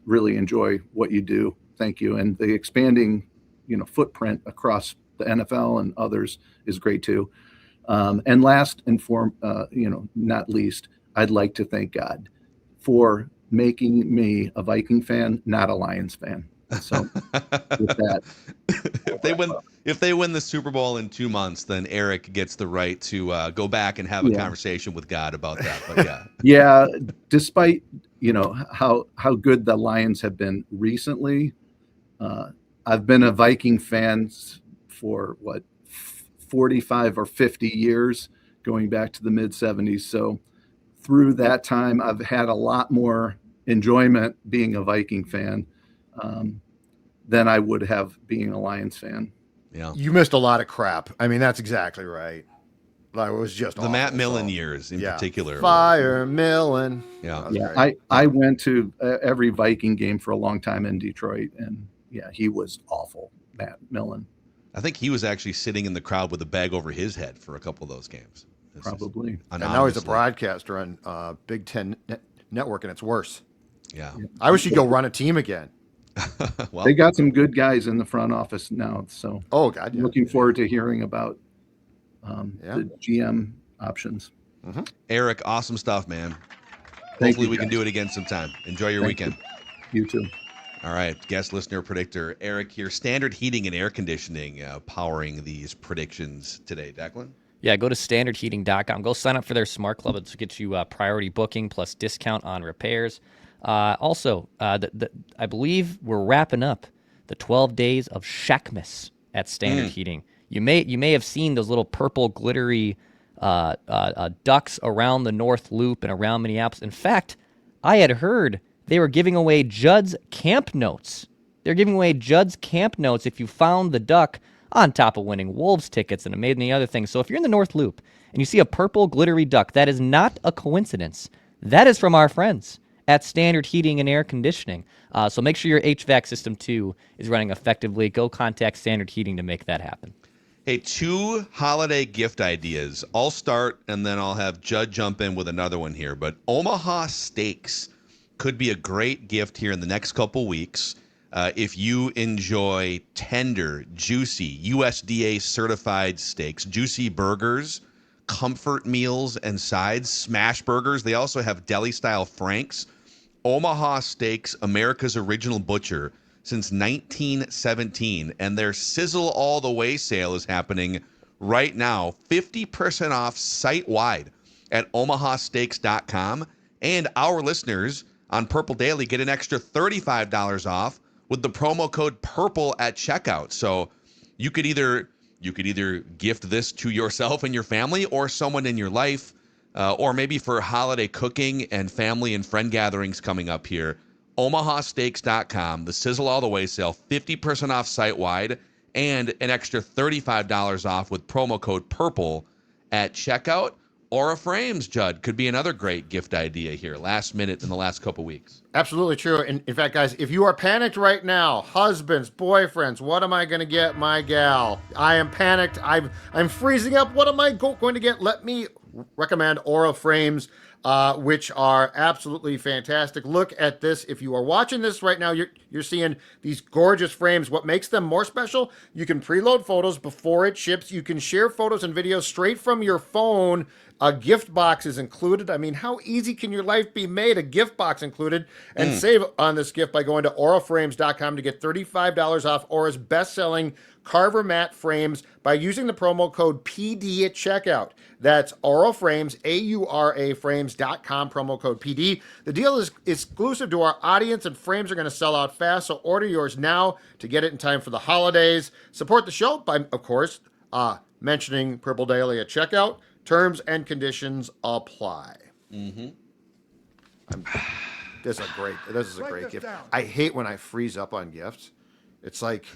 really enjoy what you do. Thank you. And the expanding, footprint across the NFL and others is great too. And last and not least, I'd like to thank God for making me a Viking fan, not a Lions fan. So with that, if they win the Super Bowl in 2 months, then Eric gets the right to go back and have a conversation with God about that. But yeah, yeah. Despite how good the Lions have been recently, I've been a Viking fan for 45 or 50 years, going back to the mid 70s. So through that time, I've had a lot more enjoyment being a Viking fan than I would have being a Lions fan. Yeah, You missed a lot of crap. I mean, that's exactly right. Like, it was just the awful, Matt Millen so. years in particular. Fire Millen. Yeah, That was Yeah, great. I went to every Viking game for a long time in Detroit, and yeah, he was awful, Matt Millen. I think he was actually sitting in the crowd with a bag over his head for a couple of those games. Probably. And now he's a Anonymously. broadcaster on Big Ten Network, and it's worse. Yeah. I wish he'd go run a team again. Well, They got some good guys in the front office now, so Oh, God, yeah. looking forward to hearing about Yeah. the GM options. Eric, awesome stuff, man. Thank Hopefully you, we can guys. do it again sometime. Enjoy your Thank weekend. You too. All right, guest listener predictor Eric here. Standard heating and air conditioning powering these predictions today. Declan? Yeah, go to standardheating.com. Go sign up for their Smart Club. It'll get you priority booking plus discount on repairs. Also, I believe we're wrapping up the 12 days of Shackmas at Standard Heating. You may have seen those little purple glittery ducks around the North Loop and around Minneapolis. In fact, I had heard they were giving away Judd's camp notes. They're giving away Judd's camp notes if you found the duck, on top of winning Wolves tickets and many other things. So if you're in the North Loop and you see a purple glittery duck, that is not a coincidence. That is from our friends at Standard Heating and Air Conditioning. So make sure your HVAC system, too, is running effectively. Go contact Standard Heating to make that happen. Hey, 2 holiday gift ideas. I'll start, and then I'll have Judd jump in with another one here. But Omaha Steaks could be a great gift here in the next couple weeks. If you enjoy tender, juicy, USDA certified steaks, juicy burgers, comfort meals and sides, smash burgers. They also have deli-style franks. Omaha Steaks, America's original butcher since 1917. And their Sizzle All the Way sale is happening right now. 50% off site-wide at omahasteaks.com. And our listeners on Purple Daily get an extra $35 off with the promo code PURPLE at checkout. So you could either gift this to yourself and your family or someone in your life, or maybe for holiday cooking and family and friend gatherings coming up here. omahasteaks.com, the Sizzle All the Way sale, 50% off site-wide, and an extra $35 off with promo code PURPLE at checkout. Aura Frames, Judd, could be another great gift idea here, last minute in the last couple weeks. Absolutely true. And in fact, guys, if you are panicked right now, husbands, boyfriends, what am I going to get my gal? I am panicked. I'm freezing up. What am I going to get? Let me recommend Aura Frames, which are absolutely fantastic. Look at this. If you are watching this right now, you're seeing these gorgeous frames. What makes them more special? You can preload photos before it ships. You can share photos and videos straight from your phone. A gift box is included. I mean, how easy can your life be made? A gift box included. And save on this gift by going to auraframes.com to get $35 off Aura's best-selling Carver matte frames by using the promo code PD at checkout. That's Aura Frames, AURA frames.com, promo code PD. The deal is exclusive to our audience, and frames are going to sell out fast, so order yours now to get it in time for the holidays. Support the show by, of course, mentioning Purple Daily at checkout. Terms and conditions apply. This is a great gift. down. I hate when I freeze up on gifts. It's like,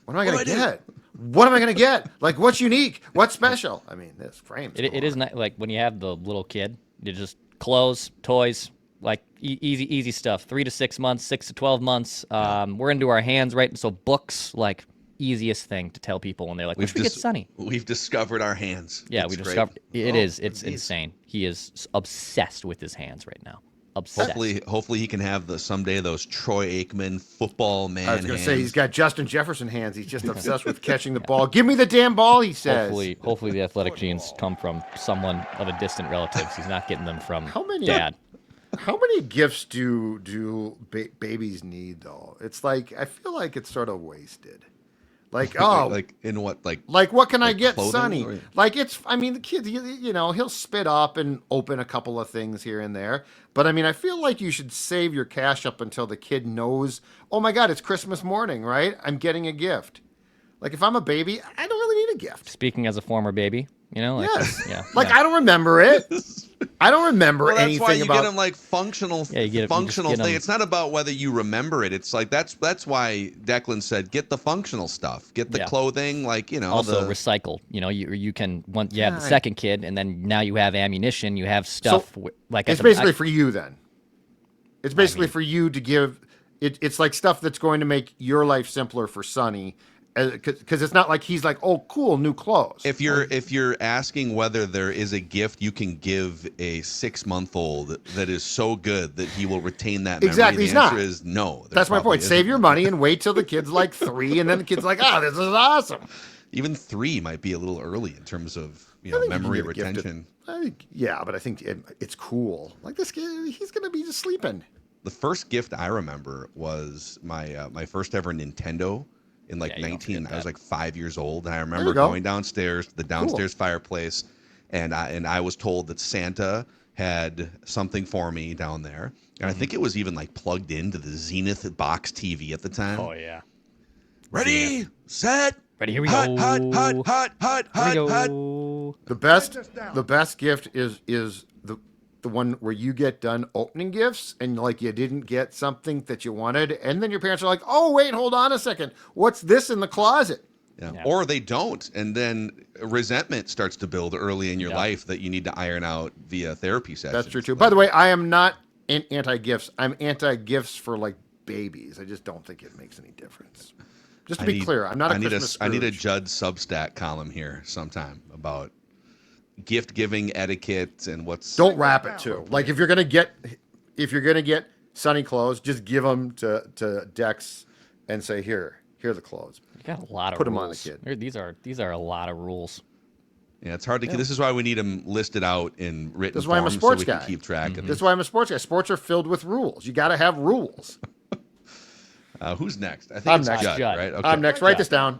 what am I going to get? What am I going to get? Like, what's unique? What's special? I mean, this frame. It is not like when you have the little kid, you just clothes, toys, like easy stuff. 3 to 6 months, 6 to 12 months. We're into our hands, right? So books, like easiest thing to tell people when they're like, "We should get Sunny." We've discovered our hands. Yeah, It's we great. discovered it's insane. He is obsessed with his hands right now. Obsessed. Hopefully he can have someday those Troy Aikman football man I was going to hands. say, he's got Justin Jefferson hands. He's just obsessed with catching the ball. Give me the damn ball, he says. Hopefully the athletic genes come from someone of a distant relative. He's not getting them from dad. How many gifts do babies need, though? It's like, I feel like it's sort of wasted. Like, like in what, like what can I get clothing, Sonny? or- Like the kid, he'll spit up and open a couple of things here and there. But I mean, I feel like you should save your cash up until the kid knows, oh my God, it's Christmas morning, right? I'm getting a gift. Like if I'm a baby, I don't really need a gift. Speaking as a former baby, Yes. yeah. Like I don't remember it. I don't remember Well, that's anything why you about get them like functional, Yeah, you just functional get 'em- thing. It's not about whether you remember it. It's like that's why Declan said get the functional stuff, get the Yeah. clothing, Also recycle. You can once you have the second kid, and then now you have ammunition. You have stuff like it's basically for you then. It's basically for you to give. it's like stuff that's going to make your life simpler for Sonny, because it's not like he's like, oh, cool, new clothes. If you're asking whether there is a gift you can give a 6-month-old that is so good that he will retain that memory, Exactly, the he's answer not. is no. That's my point. Save your money and wait till the kid's like 3, and then the kid's like, this is awesome. Even 3 might be a little early in terms of I think you can memory get a gift retention. But I think it's cool. Like this kid, he's gonna be just sleeping. The first gift I remember was my first ever Nintendo in like 19. I was like 5 years old, and I remember going downstairs to the downstairs fireplace, and I was told that Santa had something for me down there, and I think it was even like plugged into the Zenith box TV at the time. Oh yeah. Ready, set, ready. Here we hot, go. hot. The best gift is the one where you get done opening gifts and like you didn't get something that you wanted, and then your parents are like, oh wait, hold on a second, what's this in the closet? Yeah. Or they don't, and then resentment starts to build early in your life that you need to iron out via therapy sessions. That's true too. By the way, I am not anti-gifts. I'm anti-gifts for like babies. I just don't think it makes any difference. Just to be clear, I'm not a Christmas Scrooge. I need a Judd Substack column here sometime about gift giving etiquette and what's. Don't wrap it too. Like if you're gonna get Sonny clothes, just give them to Dex and say, here are the clothes. You got a lot of Put rules. them on the kid. These are a lot of rules. Yeah, it's hard to. This is why we need them listed out in written That's form why I'm a sports so we guy. can keep track of That's why I'm a sports guy. Sports are filled with rules. You got to have rules. Who's next? I think I'm it's next. Judd, right? Okay. I'm next. Write this down.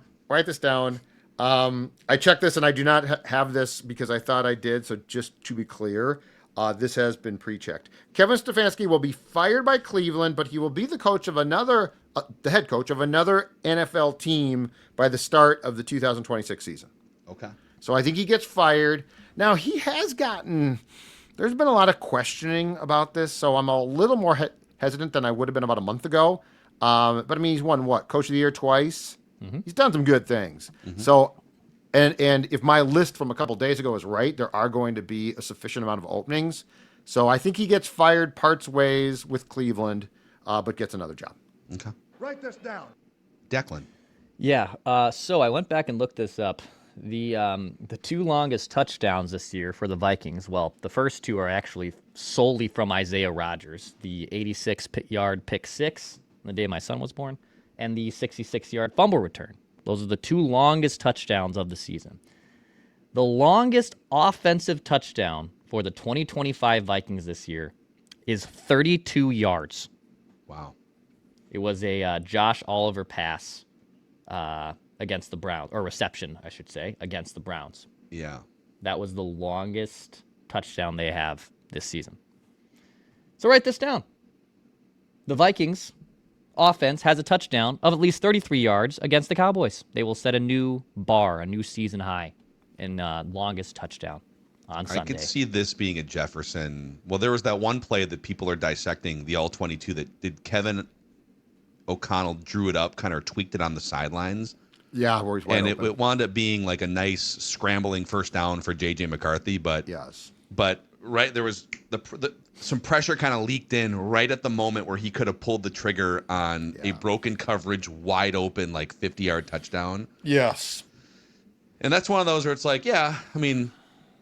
I checked this, and I do not have this because I thought I did. So just to be clear, this has been pre-checked. Kevin Stefanski will be fired by Cleveland, but he will be the coach of the head coach of another NFL team by the start of the 2026 season. Okay. So I think he gets fired. Now he has gotten. There's been a lot of questioning about this, so I'm a little more hesitant than I would have been about a month ago. But I mean, he's won what? Coach of the Year twice. Mm-hmm. He's done some good things. Mm-hmm. So, and if my list from a couple days ago is right, there are going to be a sufficient amount of openings. So I think he gets fired, parts ways with Cleveland, but gets another job. Okay. Write this down. Declan. Yeah. So I went back and looked this up. The 2 longest touchdowns this year for the Vikings. Well, the first 2 are actually solely from Isaiah Rodgers. The 86-yard pick six the day my son was born, and the 66-yard fumble return. Those are the 2 longest touchdowns of the season. The longest offensive touchdown for the 2025 Vikings this year is 32 yards. Wow. It was a Josh Oliver pass against the Browns, or reception, I should say, against the Browns. Yeah. That was the longest touchdown they have this season. So write this down. The Vikings offense has a touchdown of at least 33 yards against the Cowboys. They will set a new bar, a new season high in longest touchdown on Sunday. I could see this being a Jefferson. Well, there was that one play that people are dissecting, the all-22, that did Kevin O'Connell drew it up, kind of tweaked it on the sidelines. Yeah, where he's wide and open. it wound up being like a nice scrambling first down for JJ McCarthy. But yes, but right there was some pressure kind of leaked in right at the moment where he could have pulled the trigger on a broken coverage, wide open, like 50-yard touchdown. Yes, and that's one of those where it's like, yeah, I mean,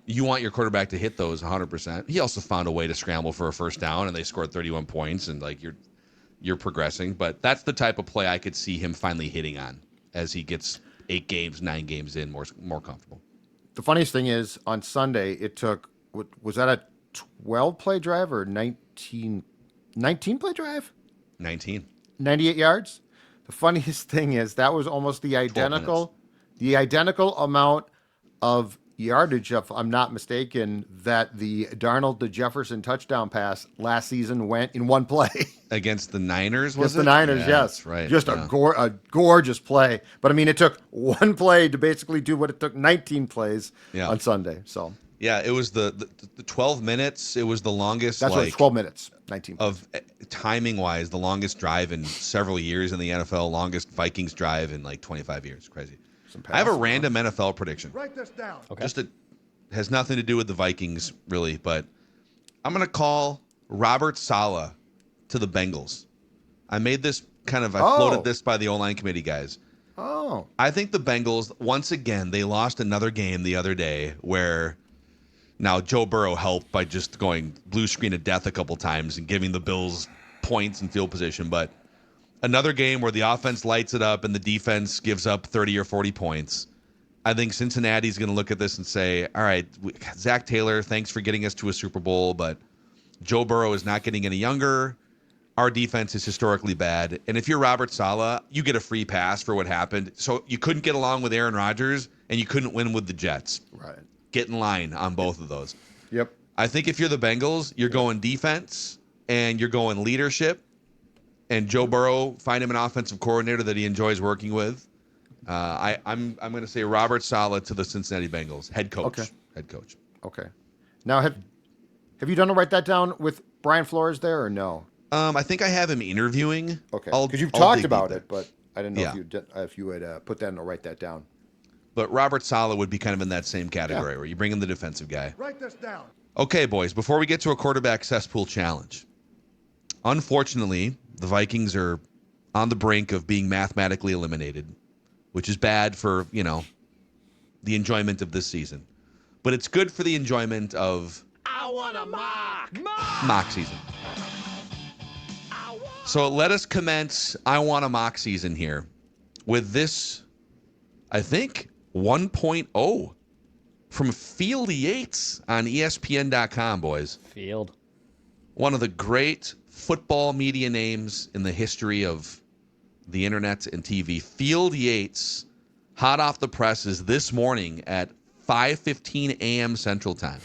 you want your quarterback to hit those 100%. He also found a way to scramble for a first down, and they scored 31 points, and like you're progressing. But that's the type of play I could see him finally hitting on as he gets 8 games, 9 games in, more comfortable. The funniest thing is, on Sunday, it took, was that a 12-play drive or 19-play drive? 19. 98 yards? The funniest thing is, that was almost the identical amount of yardage, if I'm not mistaken, that the Darnold to Jefferson touchdown pass last season went in one play. Against the Niners, was Against it? the Niners, Yeah, yes. that's right. Just yeah. a gorgeous play. But, I mean, it took one play to basically do what it took 19 plays on Sunday. So yeah, it was the 12 minutes. It was the longest. That's what 12 minutes, 19 plays. Of timing-wise, the longest drive in several years in the NFL, longest Vikings drive in like 25 years. Crazy. I have a random NFL prediction. Write this down. Okay. Has nothing to do with the Vikings, really, but I'm going to call Robert Saleh to the Bengals. I made this I Oh. floated this by the O-line committee guys. Oh. I think the Bengals, once again, they lost another game the other day where now Joe Burrow helped by just going blue screen of death a couple times and giving the Bills points and field position. But another game where the offense lights it up and the defense gives up 30 or 40 points. I think Cincinnati's going to look at this and say, all right, Zach Taylor, thanks for getting us to a Super Bowl, but Joe Burrow is not getting any younger. Our defense is historically bad. And if you're Robert Saleh, you get a free pass for what happened. So you couldn't get along with Aaron Rodgers, and you couldn't win with the Jets. Right. Get in line on both of those. Yep. I think if you're the Bengals, you're going defense, and you're going leadership. And Joe Burrow, find him an offensive coordinator that he enjoys working with. I'm going to say Robert Saleh to the Cincinnati Bengals. Head coach. Okay. Head coach. Okay. Now, have you done a write that down with Brian Flores there or no? I think I have him interviewing. Okay. I'll Because you've dig talked deep about there. it, but I didn't know Yeah. if you would put that in or write that down. But Robert Saleh would be kind of in that same category where you bring in the defensive guy. Write this down. Okay, boys, before we get to a quarterback cesspool challenge, unfortunately, the Vikings are on the brink of being mathematically eliminated, which is bad for, the enjoyment of this season. But it's good for the enjoyment of mock season. So let us commence I Want a Mock season here with this, I think, 1.0 from Field Yates on ESPN.com, boys. Field. One of the great football media names in the history of the internet and TV. Field Yates, hot off the presses this morning at 5:15 a.m. Central Time.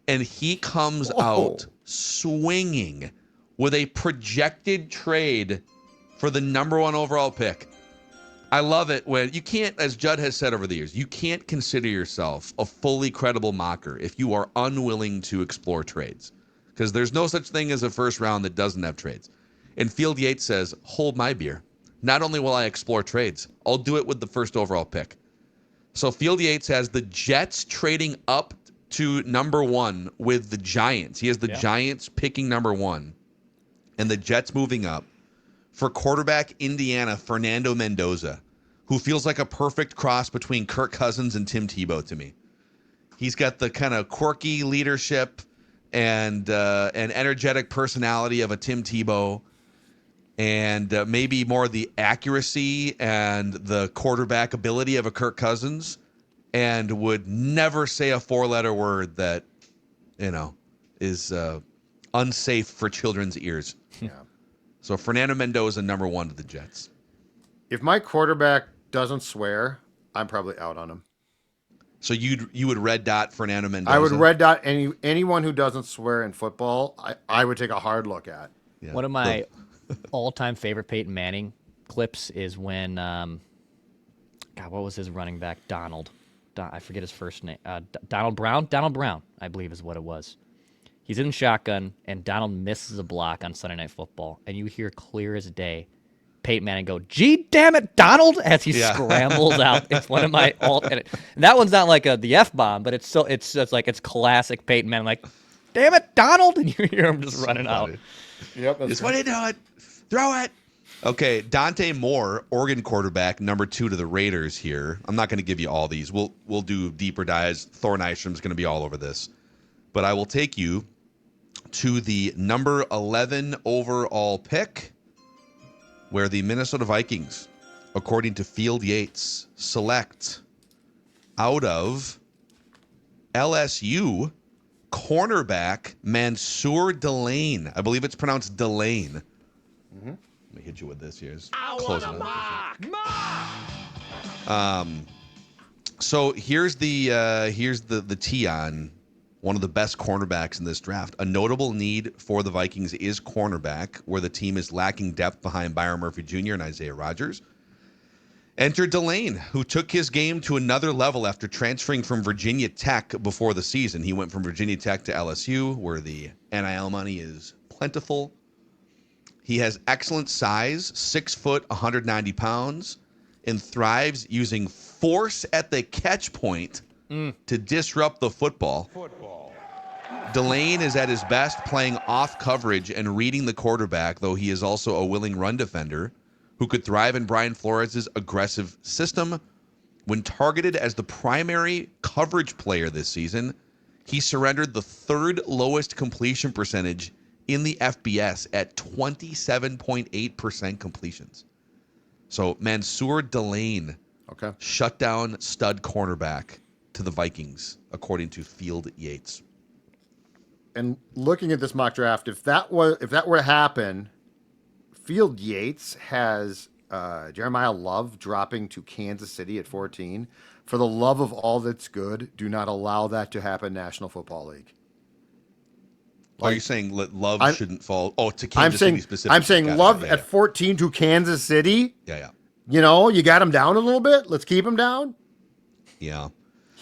And he comes out swinging with a projected trade for the number 1 overall pick. I love it when you can't, as Judd has said over the years, you can't consider yourself a fully credible mocker if you are unwilling to explore trades. Because there's no such thing as a first round that doesn't have trades. And Field Yates says, hold my beer. Not only will I explore trades, I'll do it with the first overall pick. So Field Yates has the Jets trading up to number 1 with the Giants. He has the Giants picking number 1 and the Jets moving up for quarterback Indiana, Fernando Mendoza, who feels like a perfect cross between Kirk Cousins and Tim Tebow to me. He's got the kind of quirky leadership and energetic personality of a Tim Tebow, and maybe more the accuracy and the quarterback ability of a Kirk Cousins, and would never say a 4-letter word that, is unsafe for children's ears. Yeah. So Fernando Mendoza, number 1 to the Jets. If my quarterback doesn't swear, I'm probably out on him. So you would red dot Fernando Mendoza? I would red dot anyone who doesn't swear in football. I would take a hard look at. Yeah. One of my all-time favorite Peyton Manning clips is when, what was his running back? I forget his first name. Donald Brown? Donald Brown, I believe is what it was. He's in shotgun, and Donald misses a block on Sunday Night Football, and you hear clear as day Peyton Manning go, "Gee, damn it, Donald!" as he scrambles out. It's one of my and that one's not like the F-bomb, but it's classic Peyton Manning, like, "Damn it, Donald!" and you hear him just running out. Yep. It's what you do it. Throw it. Okay, Dante Moore, Oregon quarterback, number 2 to the Raiders here. I'm not going to give you all these. We'll do deeper dives. Thor Nystrom's going to be all over this. But I will take you to the number 11 overall pick, where the Minnesota Vikings, according to Field Yates, select out of LSU cornerback Mansour Delane. I believe it's pronounced Delane. Mm-hmm. Let me hit you with this here. So here's the tee on one of the best cornerbacks in this draft. A notable need for the Vikings is cornerback, where the team is lacking depth behind Byron Murphy Jr. and Isaiah Rodgers. Enter Delane, who took his game to another level after transferring from Virginia Tech before the season. He went from Virginia Tech to LSU, where the NIL money is plentiful. He has excellent size, 6 foot, 190 pounds, and thrives using force at the catch point to disrupt the football. Delane is at his best playing off coverage and reading the quarterback, though he is also a willing run defender who could thrive in Brian Flores' aggressive system. When targeted as the primary coverage player this season, he surrendered the third lowest completion percentage in the FBS at 27.8% completions. So Mansour Delane shut down stud cornerback to the Vikings, according to Field Yates. And looking at this mock draft, if that were to happen, Field Yates has Jeremiah Love dropping to Kansas City at 14. For the love of all that's good, do not allow that to happen, National Football League. Are you saying Love shouldn't fall? Oh, to Kansas City specifically. I'm saying Love at 14 to Kansas City. Yeah. You know, you got him down a little bit. Let's keep him down. Yeah.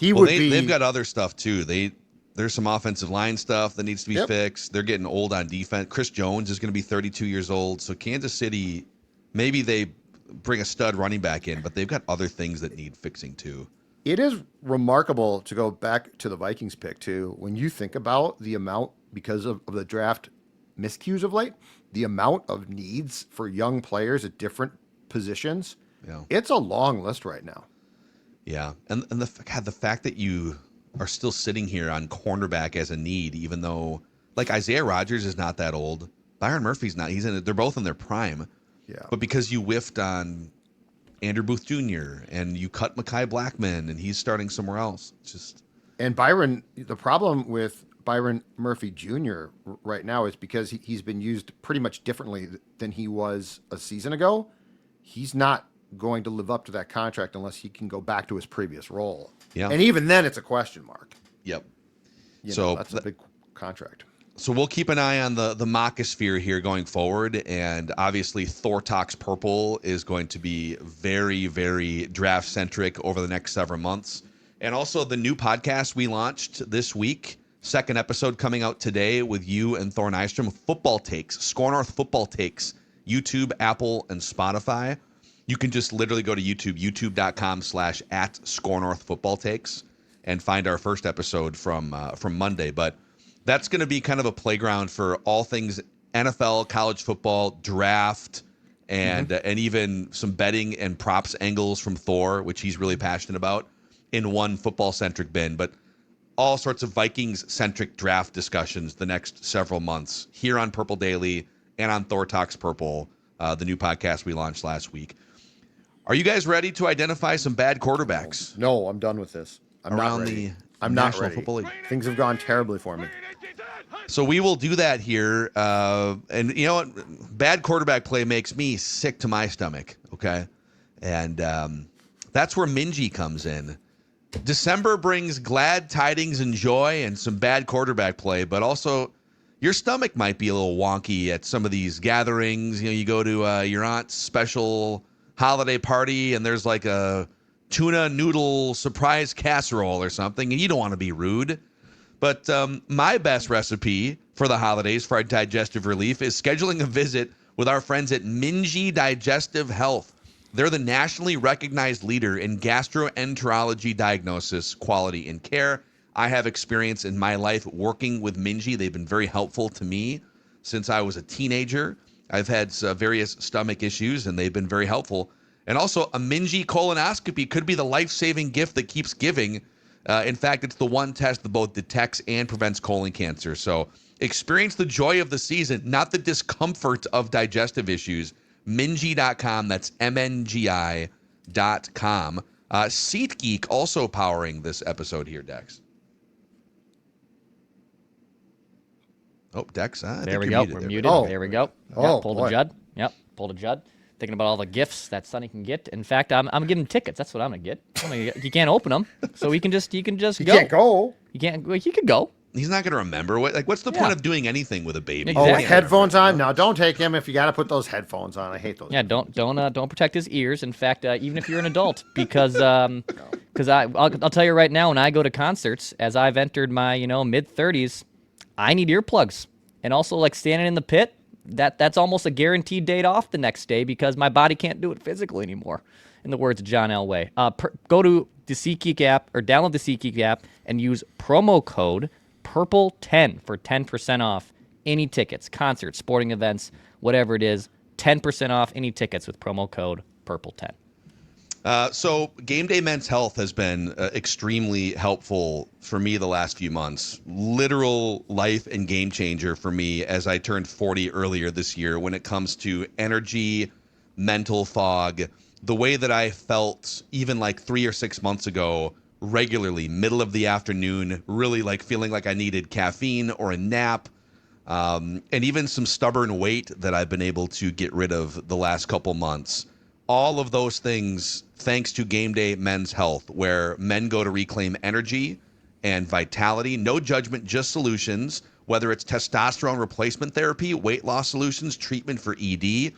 They've got other stuff too. There's some offensive line stuff that needs to be fixed. They're getting old on defense. Chris Jones is going to be 32 years old. So Kansas City, maybe they bring a stud running back in, but they've got other things that need fixing too. It is remarkable to go back to the Vikings pick too. When you think about the amount, because of the draft miscues of late, the amount of needs for young players at different positions, it's a long list right now. Yeah, and the fact that you are still sitting here on cornerback as a need, even though like Isaiah Rodgers is not that old, Byron Murphy's not. They're both in their prime. Yeah, but because you whiffed on Andrew Booth Jr. and you cut Mekhi Blackman and he's starting somewhere else, and Byron. The problem with Byron Murphy Jr. right now is because he's been used pretty much differently than he was a season ago. He's not going to live up to that contract unless he can go back to his previous role. Yeah. And even then it's a question mark. Yep. That's a big contract. So we'll keep an eye on the Mockosphere here going forward. And obviously Thor Talks Purple is going to be very, very draft centric over the next several months. And also the new podcast we launched this week, second episode coming out today with you and Thor Nystrom, Football Takes, Score North Football Takes, YouTube, Apple, and Spotify. You can just literally go to YouTube, youtube.com/@ScoreNorthFootballTakes, and find our first episode from Monday. But that's going to be kind of a playground for all things NFL, college football, draft, and even some betting and props angles from Thor, which he's really passionate about, in one football-centric bin. But all sorts of Vikings-centric draft discussions the next several months here on Purple Daily and on Thor Talks Purple, the new podcast we launched last week. Are you guys ready to identify some bad quarterbacks? No, I'm done with this. I'm not ready. I'm not ready. Football League. Things have gone terribly for me. So we will do that here. And you know what? Bad quarterback play makes me sick to my stomach, okay? And that's where Minji comes in. December brings glad tidings and joy and some bad quarterback play, but also your stomach might be a little wonky at some of these gatherings. You know, you go to your aunt's special holiday party and there's like a tuna noodle surprise casserole or something, and you don't want to be rude. But my best recipe for the holidays for our digestive relief is scheduling a visit with our friends at Minji Digestive Health. They're the nationally recognized leader in gastroenterology diagnosis, quality, and care. I have experience in my life working with Minji. They've been very helpful to me since I was a teenager. I've had various stomach issues, and they've been very helpful. And also, a Minji colonoscopy could be the life-saving gift that keeps giving. In fact, it's the one test that both detects and prevents colon cancer. So experience the joy of the season, not the discomfort of digestive issues. Minji.com, that's MNGI.com. SeatGeek also powering this episode here, Dex. Oh, Dex. There we go. We're muted. Oh. There we go. Oh, pulled boy. a Judd. Yep, pulled a Judd. Thinking about all the gifts that Sonny can get. In fact, I'm giving him tickets. That's what I'm gonna get. You can't open them, so you can just go. You can't go. You can't. Well, he could go. He's not going to remember. What's the point of doing anything with a baby? Exactly. Oh, with headphones on? No, don't take him if you got to put those headphones on. I hate those. Yeah, don't protect his ears. In fact, even if you're an adult, because I'll tell you right now, when I go to concerts, as I've entered my mid 30s, I need earplugs, and also like standing in the pit. That's almost a guaranteed date off the next day because my body can't do it physically anymore. In the words of John Elway, go to the SeatGeek app or download the SeatGeek app and use promo code Purple 10 for 10% off any tickets, concerts, sporting events, whatever it is. 10% off any tickets with promo code Purple 10. So Game Day Men's Health has been extremely helpful for me the last few months. Literal life and game changer for me as I turned 40 earlier this year when it comes to energy, mental fog, the way that I felt even like 3 or 6 months ago, regularly, middle of the afternoon, really like feeling like I needed caffeine or a nap, and even some stubborn weight that I've been able to get rid of the last couple months. All of those things thanks to Game Day Men's Health, where men go to reclaim energy and vitality. No judgment, just solutions, whether it's testosterone replacement therapy, weight loss solutions, treatment for ED.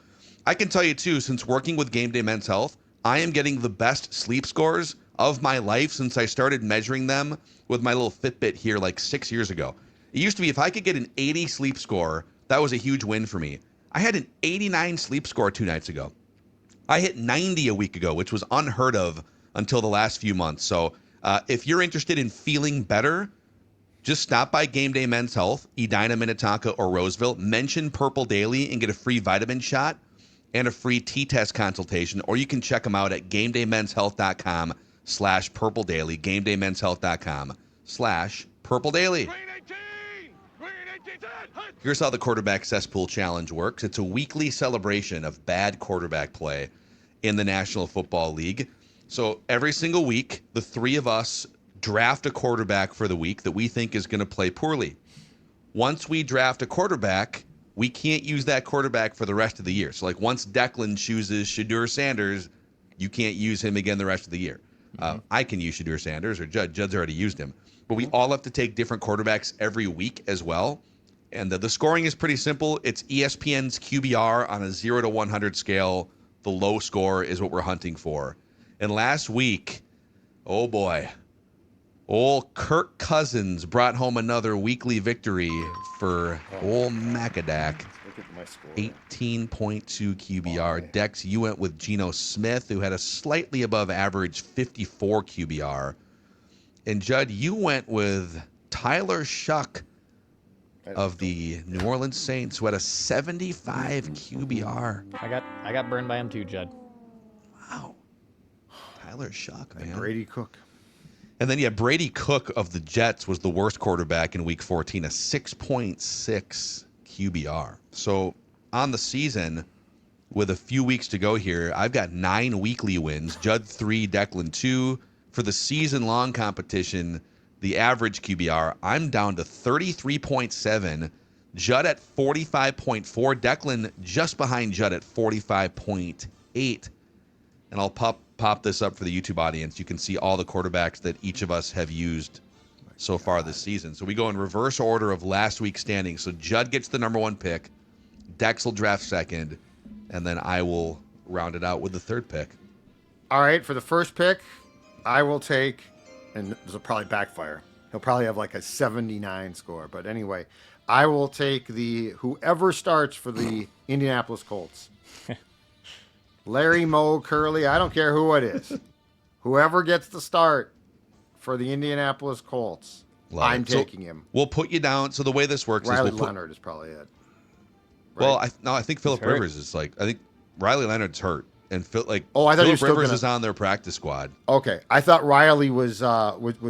I can tell you, too, since working with Game Day Men's Health, I am getting the best sleep scores of my life since I started measuring them with my little Fitbit here like 6 years ago. It used to be if I could get an 80 sleep score, that was a huge win for me. I had an 89 sleep score 2 nights ago. I hit 90 a week ago, which was unheard of until the last few months. So if you're interested in feeling better, just stop by Game Day Men's Health, Edina, Minnetonka, or Roseville. Mention Purple Daily and get a free vitamin shot and a free T-test consultation. Or you can check them out at GameDayMen'sHealth.com/Purple Daily, GameDayMen'sHealth.com/Purple Daily. Here's how the Quarterback Cesspool Challenge works. It's a weekly celebration of bad quarterback play in the National Football League. So every single week, the three of us draft a quarterback for the week that we think is going to play poorly. Once we draft a quarterback, we can't use that quarterback for the rest of the year. So like once Declan chooses Shadur Sanders, you can't use him again the rest of the year. I can use Shadur Sanders, or Judd's already used him. But we all have to take different quarterbacks every week as well. And the scoring is pretty simple. It's ESPN's QBR on a 0 to 100 scale. The low score is what we're hunting for. And last week, oh boy, old Kirk Cousins brought home another weekly victory for old Macadac. 18.2 QBR. Dex, you went with Geno Smith, who had a slightly above average 54 QBR. And Judd, you went with Tyler Shuck of the New Orleans Saints, who had a 75 QBR. I got burned by him too, Judd. Wow. Tyler Shuck, man. And Brady Cook. And then, Brady Cook of the Jets was the worst quarterback in Week 14, a 6.6 QBR. So on the season, with a few weeks to go here, I've got 9 weekly wins. Judd 3, Declan 2. For the season-long competition, the average QBR, I'm down to 33.7. Judd at 45.4. Declan just behind Judd at 45.8. And I'll pop this up for the YouTube audience. You can see all the quarterbacks that each of us have used so far this season. So we go in reverse order of last week's standings. So Judd gets the number 1 pick. Dex will draft second. And then I will round it out with the 3rd pick. All right, for the first pick, I will take, and this will probably backfire. He'll probably have like a 79 score. But anyway, I will take whoever starts for the Indianapolis Colts. Larry, Moe, Curly, I don't care who it is. Whoever gets the start for the Indianapolis Colts, I'm taking him. We'll put you down. So the way this works Riley is Leonard is probably it. Right? Well, I think Phillip Rivers is I think Riley Leonard's hurt. And I thought Phillip Rivers is on their practice squad. Okay, I thought Riley was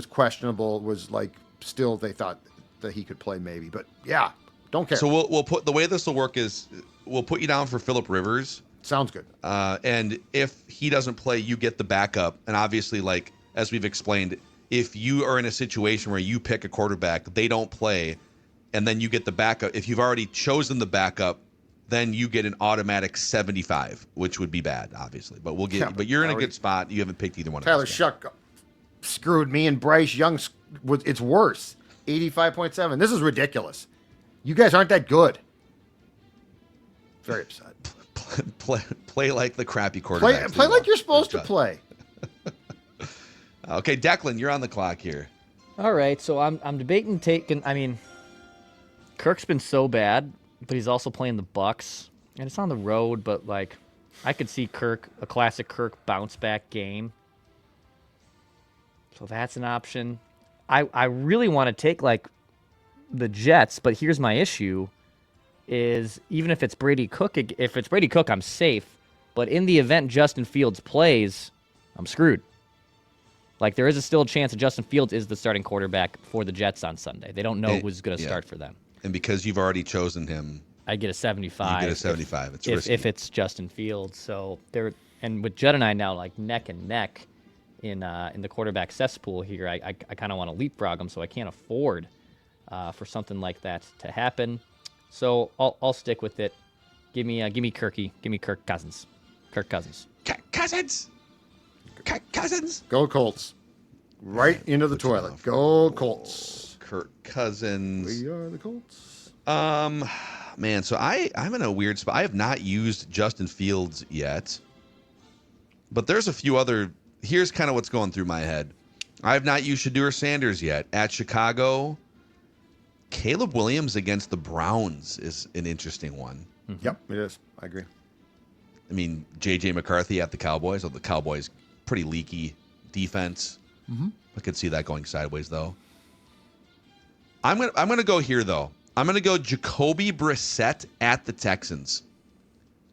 questionable. Was like still they thought that he could play maybe, but yeah, don't care. So we'll put the way this will work is we'll put you down for Phillip Rivers. Sounds good. And if he doesn't play, you get the backup. And obviously, like as we've explained, if you are in a situation where you pick a quarterback, they don't play, and then you get the backup. If you've already chosen the backup, then you get an automatic 75, which would be bad, obviously. But we'll get. Yeah, but you're in a good spot. You haven't picked either one. Tyler Shuck screwed me, and Bryce Young. It's worse. 85.7. This is ridiculous. You guys aren't that good. Very upset. Play like the crappy quarterback. Play like you're supposed to play. Okay, Declan, you're on the clock here. All right, so I'm debating taking. I mean, Kirk's been so bad, but he's also playing the Bucks, and it's on the road. But like, I could see a classic Kirk bounce back game. So that's an option. I really want to take like the Jets, but here's my issue: is even if it's Brady Cook, I'm safe. But in the event Justin Fields plays, I'm screwed. Like, there is still a chance that Justin Fields is the starting quarterback for the Jets on Sunday. They don't know who's going to start for them. And because you've already chosen him, I get a 75. You get a 75. It's risky. If it's Justin Fields. So and with Judd and I now like neck and neck in the quarterback cesspool here, I kind of want to leapfrog him, so I can't afford for something like that to happen. So I'll stick with it. Give me Kirky. Give me Kirk Cousins. Cousins. Go Colts. Right into the toilet. Go Colts. Kirk Cousins. We are the Colts. Man, so I'm in a weird spot. I have not used Justin Fields yet, but there's a few other. Here's kind of what's going through my head. I have not used Shedeur Sanders yet. At Chicago, Caleb Williams against the Browns is an interesting one. Mm-hmm. Yep, it is. I agree. I mean, JJ McCarthy at the Cowboys. The Cowboys, pretty leaky defense. Mm-hmm. I could see that going sideways, though. I'm gonna go here, though. I'm gonna go Jacoby Brissett at the Texans.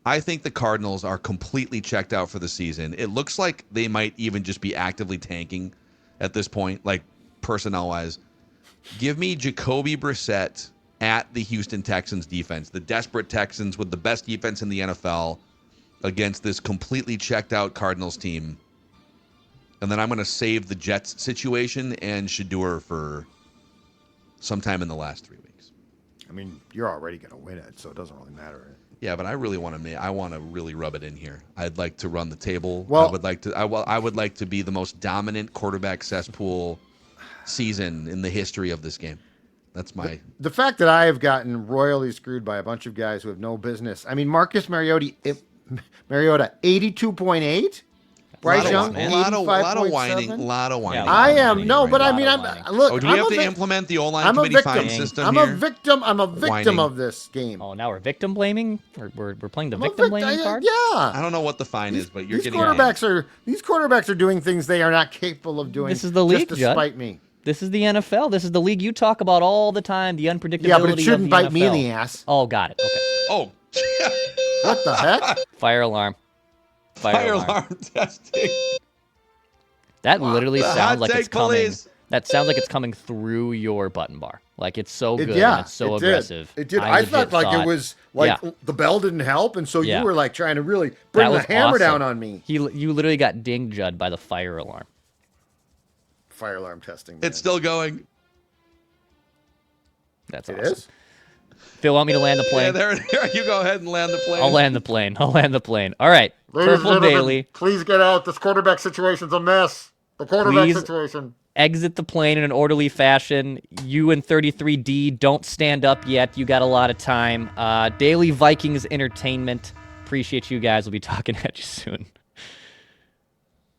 I think the Cardinals are completely checked out for the season. It looks like they might even just be actively tanking at this point, like personnel-wise. Give me Jacoby Brissett at the Houston Texans defense, the desperate Texans with the best defense in the NFL against this completely checked out Cardinals team. And then I'm going to save the Jets situation and Shedeur for sometime in the last 3 weeks. I mean, you're already going to win it, so it doesn't really matter. Yeah, but I really want to. I want to really rub it in here. I'd like to run the table. Well, I would like to be the most dominant quarterback cesspool season in the history of this game. That's my. The fact that I have gotten royally screwed by a bunch of guys who have no business. I mean, Marcus Mariota, 82.8. Bryce Young, a lot of whining. Yeah, I am no, but I mean, look. Oh, do we have to implement the O-line committee fine system I'm here? I'm a victim of this game. Oh, now we're victim blaming? We're playing the victim blaming card? Yeah. I don't know what the fine is, but these quarterbacks are doing things they are not capable of doing. This is the league, just to spite me. This is the NFL. This is the league you talk about all the time. The unpredictability. Yeah, but it shouldn't bite NFL. me in the ass. Oh, got it. Okay. Oh. What the heck? Fire alarm. Fire alarm testing. That literally sounds like it's coming. Police. That sounds like it's coming through your button bar. Like it's so good. Yeah, and it's so it aggressive. It did. I thought it was like the bell didn't help, and so you were like trying to really bring the hammer down on me. You literally got dinged, Judd, by the fire alarm. Fire alarm testing. It's still going. That's it awesome. is? Phil, want me to land the plane? Yeah, there. You go ahead and land the plane. I'll land the plane. All right. Purple Daily. Please get out. This quarterback situation's a mess. The quarterback situation. Exit the plane in an orderly fashion. You and 33D don't stand up yet. You got a lot of time. Daily Vikings entertainment. Appreciate you guys. We'll be talking at you soon.